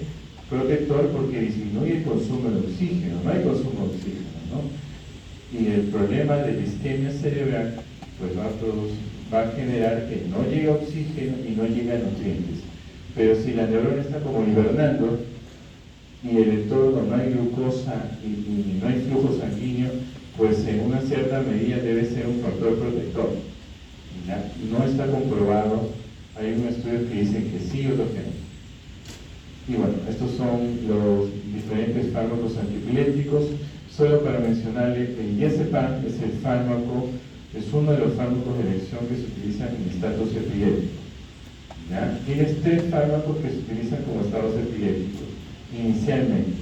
protector, porque disminuye el consumo de oxígeno. No hay consumo de oxígeno, ¿no? Y el problema de la isquemia cerebral pues va a producir, va a generar que no llegue oxígeno y no llegue a nutrientes. Pero si la neurona está como hibernando y en el entorno no hay glucosa y no hay flujo sanguíneo, pues en una cierta medida debe ser un factor protector. ¿Ya? No está comprobado, hay unos estudios que dicen que sí, otros que no. Y bueno, estos son los diferentes fármacos antiepilépticos. Solo para mencionarle, el diazepam es el fármaco, es uno de los fármacos de elección que se utilizan en estatus epilépticos. ¿Ya? Tienes 3 fármacos que se utilizan como estados epilépticos inicialmente.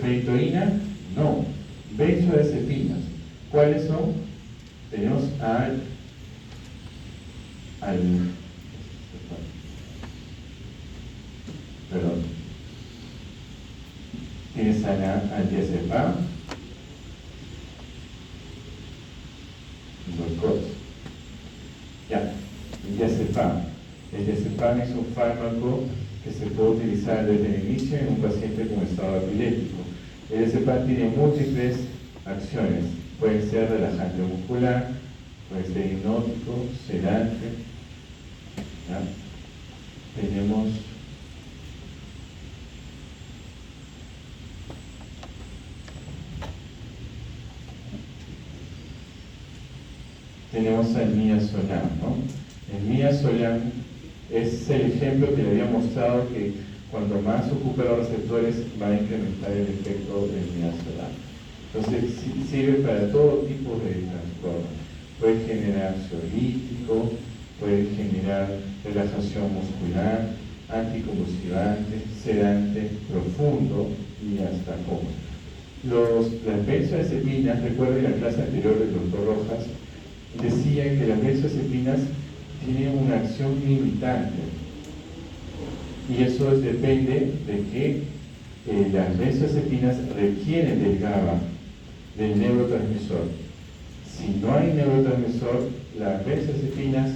Ferritina, no. Benzodiazepinas. ¿Cuáles son? Tenemos tienes al diazepam, dos cosas. Ya, el diazepam. El diazepam es un fármaco que se puede utilizar desde el inicio en un paciente con estado epiléptico. El diazepam tiene múltiples acciones. Puede ser relajante muscular, puede ser hipnótico, sedante. ¿Ya? Tenemos al midazolam, ¿no? El midazolam es el ejemplo que le había mostrado que cuando más ocupa los receptores va a incrementar el efecto del midazolam. Entonces sirve para todo tipo de trastornos. Puede generar ansiolítico, puede generar relajación muscular, anticonvulsivante, sedante, profundo y hasta coma. Las benzodiazepinas, recuerden la clase anterior del doctor Rojas, decía que las benzodiazepinas tienen una acción limitante y eso depende de que las benzodiazepinas requieren del GABA, del neurotransmisor. Si no hay neurotransmisor, las benzodiazepinas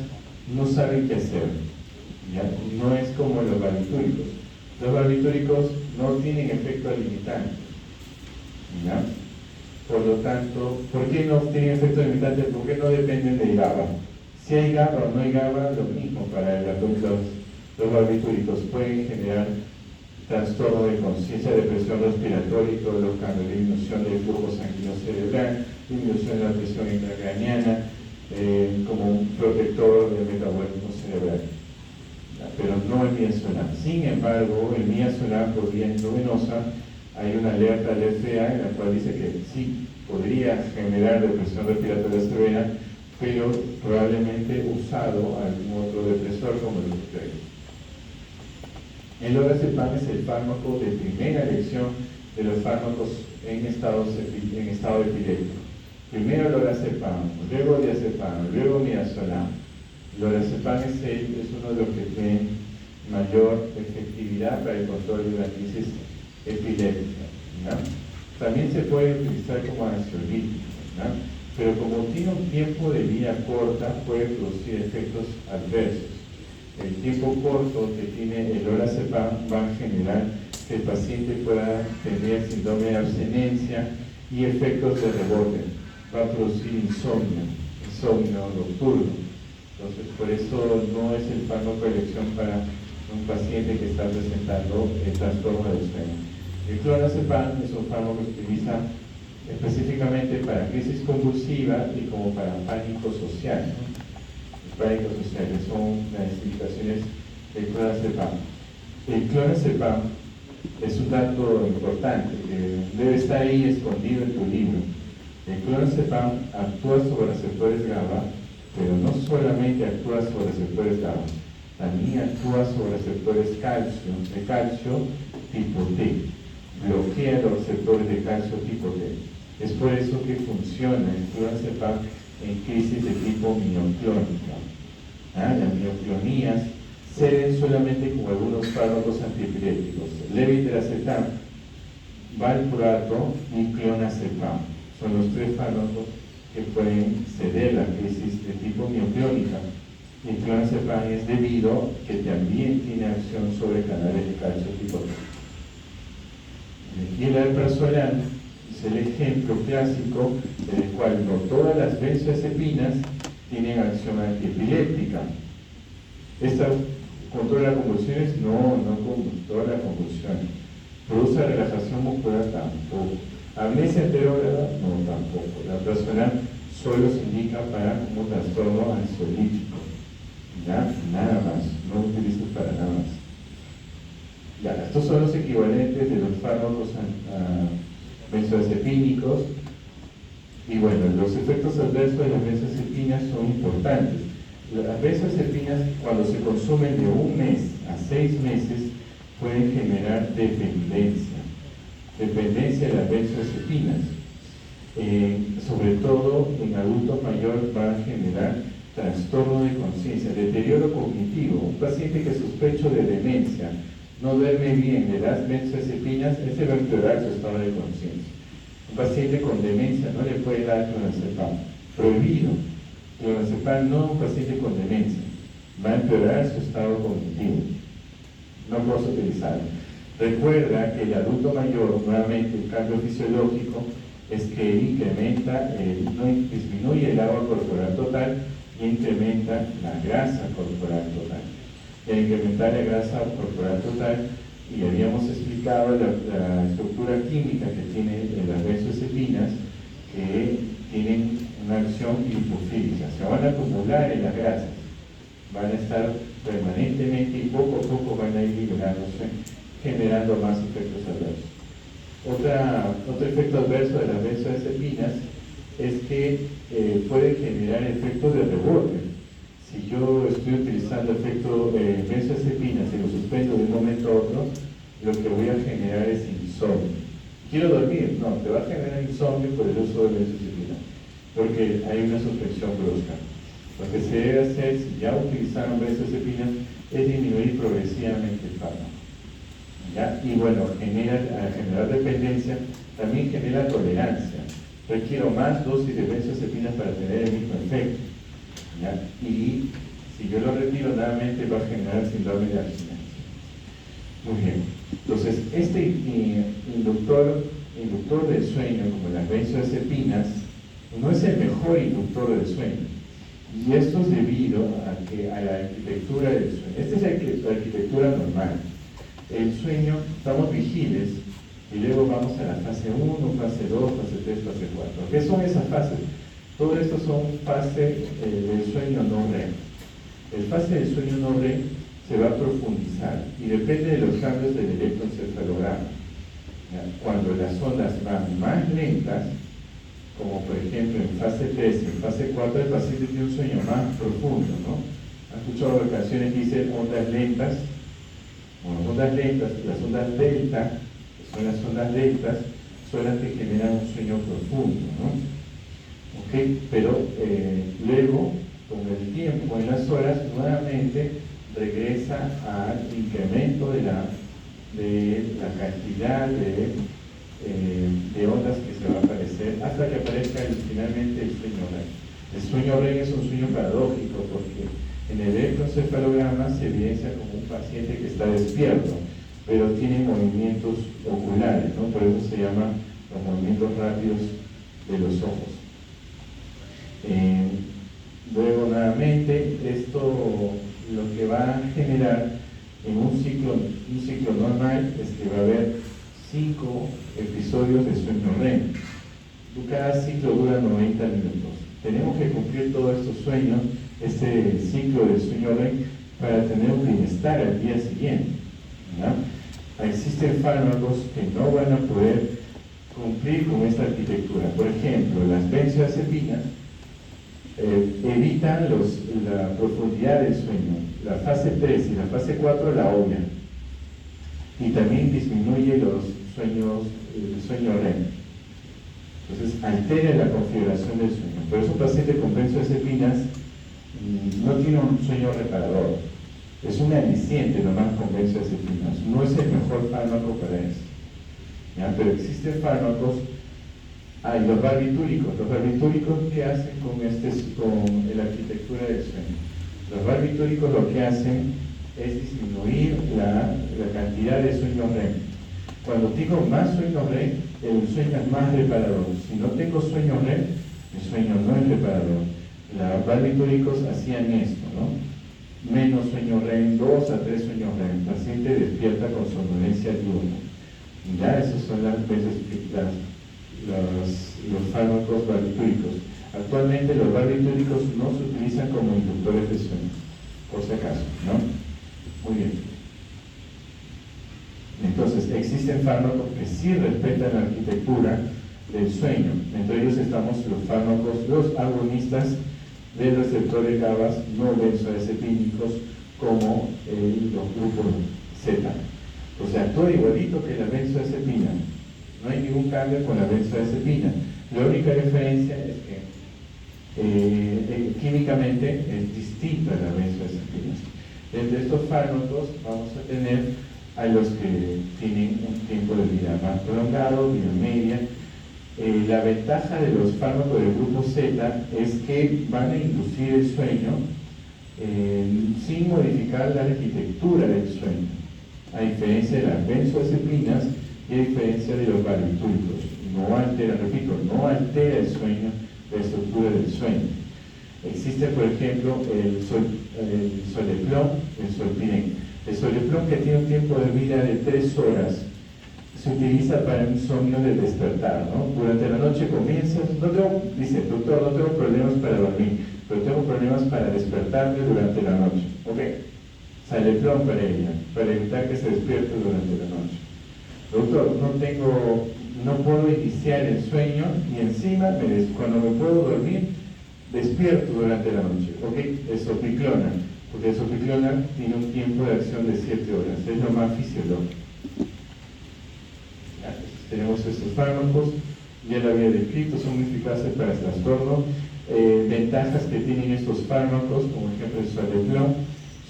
no saben qué hacer. ¿Ya? No es como los barbitúricos. Los barbitúricos no tienen efecto limitante. ¿Ya? Por lo tanto, ¿por qué no tienen efecto limitante? ¿Por qué no dependen del GABA? Si hay GABA o no hay GABA, lo mismo para los barbitúricos. Pueden generar trastorno de conciencia, depresión respiratoria y todos los cambios, disminución del flujo sanguíneo cerebral, disminución de la presión intracraniana, como un protector del metabolismo cerebral. Pero no el midazolam. Sin embargo, el midazolam por vía endovenosa, hay una alerta al FDA en la cual dice que sí, podría generar depresión respiratoria severa, pero probablemente usado algún otro depresor como el opioide. El lorazepam es el fármaco de primera elección de los fármacos en estado epiléptico. Primero lorazepam, luego diazepam, luego midazolam. Lorazepam es uno de los que tiene mayor efectividad para el control de la crisis epiléptica. ¿No? También se puede utilizar como ansiolítico, ¿no? Pero como tiene un tiempo de vida corta, puede producir efectos adversos. El tiempo corto que tiene el lorazepam va a generar que el paciente pueda tener síndrome de abstinencia y efectos de rebote. Va a producir insomnio nocturno. Entonces, por eso no es el fármaco de elección para un paciente que está presentando el trastorno del sueño. El clonazepam es un fármaco que se utiliza específicamente para crisis convulsiva y como para pánico social. Los pánicos sociales son las indicaciones del clonazepam. El clonazepam es un dato importante que debe estar ahí escondido en tu libro. El clonazepam actúa sobre receptores GABA, pero no solamente actúa sobre receptores GABA, también actúa sobre receptores de calcio tipo T. Bloquea los receptores de calcio tipo T. Es por eso que funciona el clonazepam en crisis de tipo mioclónica. Las mioclonías se ven solamente con algunos fármacos antiepilépticos, levetiracetam, valproato y clonazepam. Son los 3 fármacos que pueden ceder la crisis de tipo mioclónica. Y el clonazepam es debido que también tiene acción sobre canales de calcio tipo T. Y el alprazolam es el ejemplo clásico en el cual no todas las benzodiazepinas tienen acción antiepiléptica. Esta controla convulsiones, no controla convulsiones. Produce relajación muscular, tampoco. Amnesia anterógrada, no, tampoco. La plazolán solo se indica para un trastorno ansiolítico. ¿Ya? Nada más, no lo utilizas para nada más. Ya, estos son los equivalentes de los fármacos benzodiazepínicos. Y bueno, los efectos adversos de las benzodiazepinas son importantes. Las benzodiazepinas, cuando se consumen de 1 mes a 6 meses, pueden generar dependencia de las benzodiazepinas. Sobre todo en adultos mayores va a generar trastorno de conciencia, deterioro cognitivo. Un paciente que sospecho de demencia, no duerme bien, le das benzodiazepinas, ese va a empeorar su estado de conciencia. Un paciente con demencia no le puede dar clonazepam, prohibido. Clonazepam no a un paciente con demencia, va a empeorar su estado cognitivo. No puedo utilizarlo. Recuerda que el adulto mayor, nuevamente el cambio fisiológico, es que incrementa, disminuye el agua corporal total y incrementa la grasa corporal total. Y al incrementar la grasa corporal total, y habíamos explicado la estructura química que tienen las benzodiazepinas, que tienen una acción lipofílica, se van a acumular en las grasas, van a estar permanentemente y poco a poco van a ir liberándose, generando más efectos adversos. Otro efecto adverso de las benzodiazepinas es que puede generar efectos de rebote. Si yo estoy utilizando efecto benzodiazepinas y lo suspendo de un momento a otro, lo que voy a generar es insomnio. Quiero dormir, no, te va a generar insomnio por el uso de benzodiazepinas, porque hay una suspensión brusca. Lo que se debe hacer, si ya utilizaron benzodiazepinas, es disminuir progresivamente el fármaco. ¿Ya? Y bueno, al generar dependencia, también genera tolerancia. Requiero más dosis de benzodiazepinas para tener el mismo efecto. ¿Ya? Y si yo lo retiro, nuevamente va a generar síndrome de abstinencia. Muy bien. Entonces, este inductor del sueño, como las benzodiazepinas, no es el mejor inductor del sueño. Y esto es debido a la arquitectura del sueño. Esta es la arquitectura normal. El sueño, estamos vigiles y luego vamos a la fase 1, fase 2, fase 3, fase 4. ¿Qué son esas fases? Todo esto son fases del sueño no REM. El fase del sueño no REM se va a profundizar y depende de los cambios del electroencefalograma. Cuando las ondas van más lentas, como por ejemplo en fase 3 y en fase 4, el paciente tiene un sueño más profundo, ¿no? ¿Han escuchado canciones que dicen ondas lentas? Bueno, las ondas delta, que son las ondas deltas, son las que generan un sueño profundo, ¿no? ¿Okay? Pero luego, con el tiempo, en las horas, nuevamente regresa al incremento de la cantidad de ondas que se va a aparecer, hasta que aparezca finalmente el sueño REM. El sueño REM es un sueño paradójico, porque en el electroencefalograma se evidencia como un paciente que está despierto, pero tiene movimientos oculares, ¿no? Por eso se llaman los movimientos rápidos de los ojos. Luego, nuevamente, esto lo que va a generar en un ciclo normal es que va a haber 5 episodios de sueño REM. Cada ciclo dura 90 minutos. Tenemos que cumplir todos estos sueños, este ciclo de sueño REM, para tener un bienestar al día siguiente, ¿no? Existen fármacos que no van a poder cumplir con esta arquitectura. Por ejemplo, las benzodiazepinas evitan la profundidad del sueño. La fase 3 y la fase 4 la obvian. Y también disminuye los sueños, el sueño REM. Entonces, altera la configuración del sueño. Por eso un paciente con benzodiazepinas no tiene un sueño reparador. Es un aliciente nomás con benzodiazepinas. No es el mejor fármaco para eso. ¿Ya? Pero existen fármacos. Hay los barbitúricos. Los barbitúricos, ¿qué hacen con la arquitectura del sueño? Los barbitúricos lo que hacen es disminuir la cantidad de sueño REM. Cuando tengo más sueño REM, el sueño es más reparador. Si no tengo sueño REM, el sueño no es reparador. Los barbitúricos hacían esto, ¿no? Menos sueño REM, 2 a 3 sueños REM, el paciente despierta con somnolencia diurna. Ya, esos son los fármacos barbitúricos. Actualmente los barbitúricos no se utilizan como inductores de sueño, por si acaso, ¿no? Muy bien. Entonces, existen fármacos que sí respetan la arquitectura del sueño. Entre ellos estamos los fármacos, los agonistas del receptor de GABA no benzodiazepínicos, como los grupos Z. O sea, actúa igualito que la benzodiazepina. No hay ningún cambio con la benzodiazepina. La única diferencia es que químicamente es distinta a la benzodiazepina. Entre estos fármacos vamos a tener a los que tienen un tiempo de vida más prolongado, vida media. La ventaja de los fármacos del grupo Z es que van a inducir el sueño sin modificar la arquitectura del sueño, a diferencia de las benzodiazepinas y a diferencia de los barbitúricos. No altera, repito, no altera el sueño, la estructura del sueño. Existe, por ejemplo, el Soleplon, el Solpirén. El Soleplon, que tiene un tiempo de vida de 3 horas, se utiliza para un insomnio de despertar, ¿no? Durante la noche comienzas, dice, doctor, no tengo problemas para dormir, pero tengo problemas para despertarme durante la noche. Ok, Soleplon para ella, para evitar que se despierte durante la noche. Doctor, no puedo iniciar el sueño y encima, cuando me puedo dormir, despierto durante la noche. Ok, es Sopiclona, porque el Sopiclona tiene un tiempo de acción de 7 horas, es lo más fisiológico. Tenemos estos fármacos, ya lo había descrito, son muy eficaces para el trastorno. Ventajas que tienen estos fármacos, como ejemplo el Soleplon,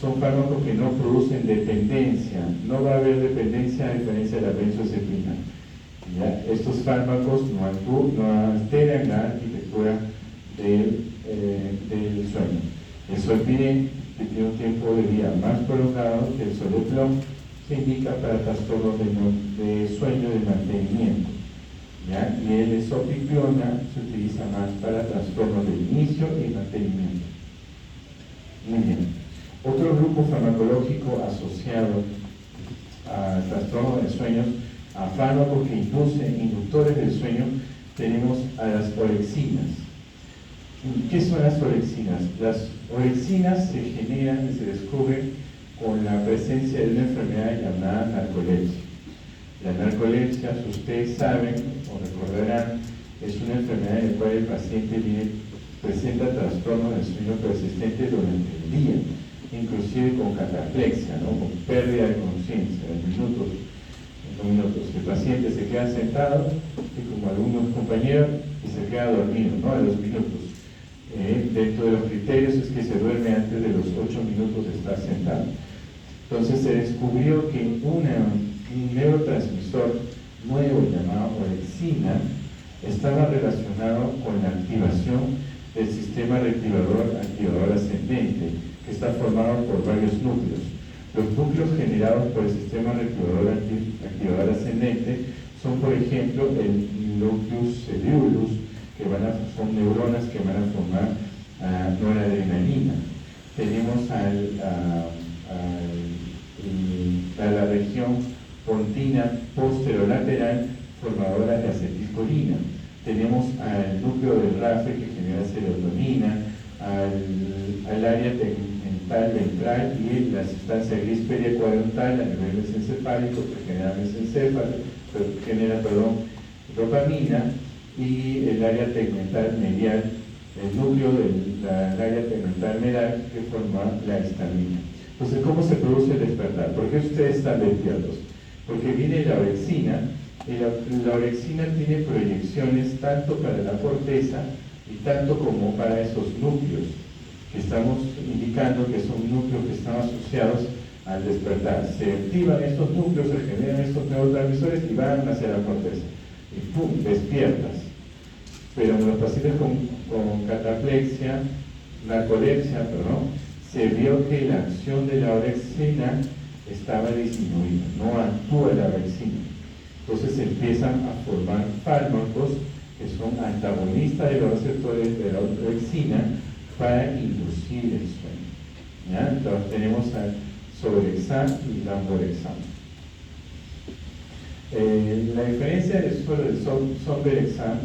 son fármacos que no producen dependencia, no va a haber dependencia a diferencia de la benzodiazepina. Estos fármacos no alteran la arquitectura del sueño. El Solpirén, que tiene un tiempo de vida más prolongado que el Soleplon, se indica para trastornos de sueño de mantenimiento. ¿Ya? Y el Sopiclona se utiliza más para trastornos de inicio y mantenimiento. Muy bien. Otro grupo farmacológico asociado a trastornos de sueños, a fármacos que inducen inductores del sueño, tenemos a las orexinas. ¿Qué son las orexinas? Las orexinas se generan y se descubren con la presencia de una enfermedad llamada narcolepsia. La narcolepsia, si ustedes saben o recordarán, es una enfermedad en la cual el paciente presenta trastornos del sueño persistente durante el día, inclusive con cataplexia, ¿no? Con pérdida de conciencia en minutos. El paciente se queda sentado, y como algunos compañeros, y se queda dormido, ¿no? A los minutos. Dentro de los criterios es que se duerme antes de los 8 minutos de estar sentado. Entonces se descubrió que un neurotransmisor nuevo llamado orexina estaba relacionado con la activación del sistema activador ascendente, que está formado por varios núcleos. Los núcleos generados por el sistema activador ascendente son, por ejemplo, el nucleus cerebrus, que son neuronas que van a formar noradrenalina. Tenemos a la región pontina posterolateral formadora de acetilcolina. Tenemos al núcleo del RAFE que genera serotonina, al área tegmental ventral y la sustancia gris periacuadrantal a nivel mesencefálico que genera dopamina, y el área tegmental medial, el núcleo del área tegmental medial que forma la histamina. Entonces, ¿cómo se produce el despertar? ¿Por qué ustedes están despiertos? Porque viene la orexina, y la orexina tiene proyecciones tanto para la corteza y tanto como para esos núcleos, que estamos indicando que son núcleos que están asociados al despertar. Se activan estos núcleos, se generan estos neurotransmisores y van hacia la corteza. Y ¡pum!, despiertas. Pero en los pacientes con cataplexia, narcolepsia, se vio que la acción de la orexina estaba disminuida, no actúa la orexina. Entonces empiezan a formar fármacos que son antagonistas de los receptores de la orexina, para inducir el sueño. ¿Ya? Entonces tenemos a Zolexan y Lamborexan. La diferencia del Zolexan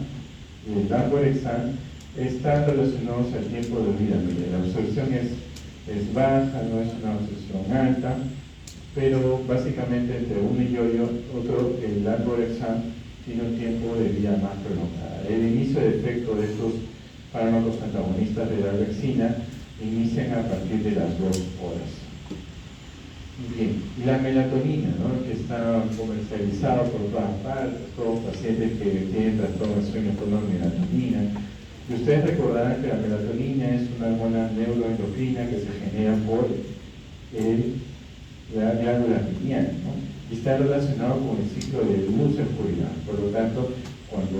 y el Lamborexan están relacionados al tiempo de vida media. La absorción es baja, no es una absorción alta, pero básicamente entre uno y otro, el Lamborexan tiene un tiempo de vida más prolongada. El inicio de efecto de estos fármacos antagonistas de la orexina inician a partir de las 2 horas. Bien, y la melatonina, ¿no?, que está comercializada por todas partes, todos los pacientes que tienen trastorno de sueño toman melatonina. Y ustedes recordarán que la melatonina es una hormona neuroendocrina que se genera por la glándula pineal, ¿no? Y está relacionado con el ciclo de luz-oscuridad. Por lo tanto, cuando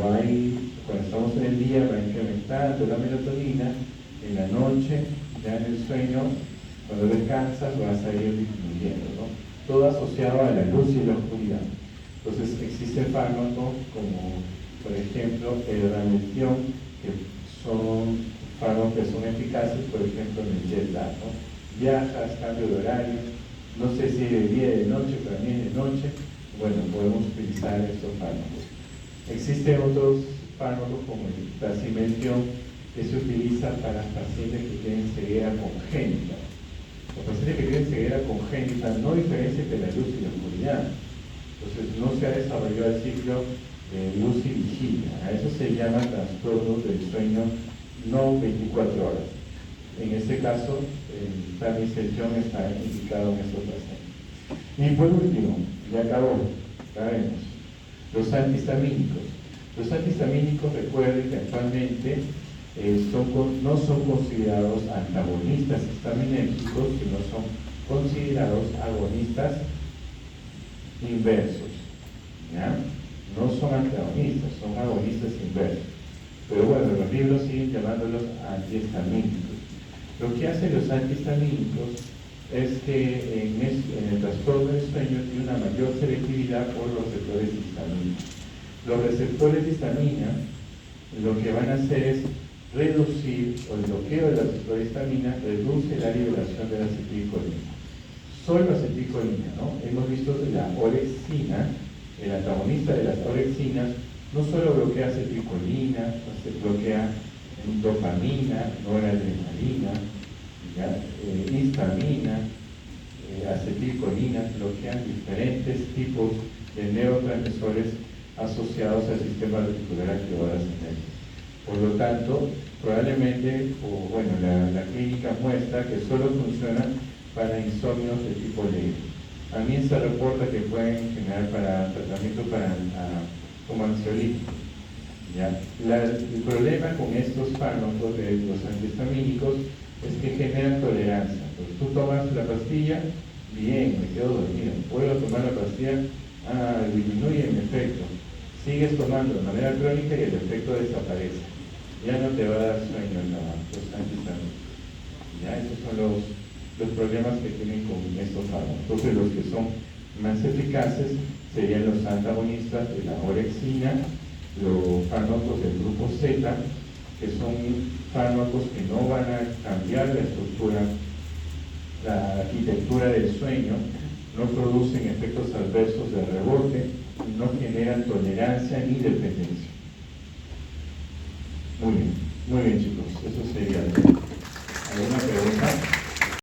estamos en el día va incrementando la melatonina, en la noche, ya en el sueño, cuando descansas vas a ir disminuyendo, ¿no? Todo asociado a la luz y la oscuridad. Entonces existen fármacos como, por ejemplo, el ranetión, que son fármacos que son eficaces, por ejemplo, en el jet lag, ¿no? Viajas, cambio de horario, no sé si de día y de noche, pero también de noche, bueno, podemos utilizar estos fármacos. Existen otros fármacos como el prazimetón, que se utiliza para pacientes que tienen ceguera congénita. Los pacientes que tienen ceguera congénita no diferencian entre la luz y la oscuridad. Entonces no se ha desarrollado el ciclo de luz y vigilia. A eso se llama trastorno del sueño no 24 horas. En este caso, el prazimetón está indicado en estos pacientes. Y por último, ya acabemos, los antihistamínicos. Los antihistamínicos, recuerden que actualmente no son considerados antagonistas histaminérgicos, sino son considerados agonistas inversos. ¿Ya? No son antagonistas, son agonistas inversos. Pero bueno, los libros siguen llamándolos antihistamínicos. Lo que hacen los antihistamínicos es que en el trastorno del sueño tiene una mayor selectividad por los receptores de histamina. Los receptores de histamina lo que van a hacer es reducir, o el bloqueo de la receptor de histamina reduce la liberación de la acetilcolina. Solo acetilcolina, ¿no? Hemos visto que la orexina, el antagonista de las orexinas, no solo bloquea acetilcolina, bloquea dopamina, noradrenalina, histamina, acetilcolina, bloquean diferentes tipos de neurotransmisores asociados al sistema reticular activador ascendente. Por lo tanto, probablemente, la clínica muestra que solo funciona para insomnios de tipo leve. También se reporta que pueden generar para tratamiento como ansiolítico. El problema con estos fármacos de los antihistamínicos es que generan tolerancia. Entonces, tú tomas la pastilla, bien, me quedo dormido. Puedo tomar la pastilla, disminuye mi efecto. Sigues tomando de manera crónica y el efecto desaparece. Ya no te va a dar sueño los antihistamínicos. Esos son los problemas que tienen con estos fármacos. Entonces, los que son más eficaces serían los antagonistas de la orexina, los fármacos del grupo Z, que son fármacos que no van a cambiar la estructura, la arquitectura del sueño, no producen efectos adversos de rebote, no generan tolerancia ni dependencia. Muy bien chicos, eso sería. ¿Alguna pregunta?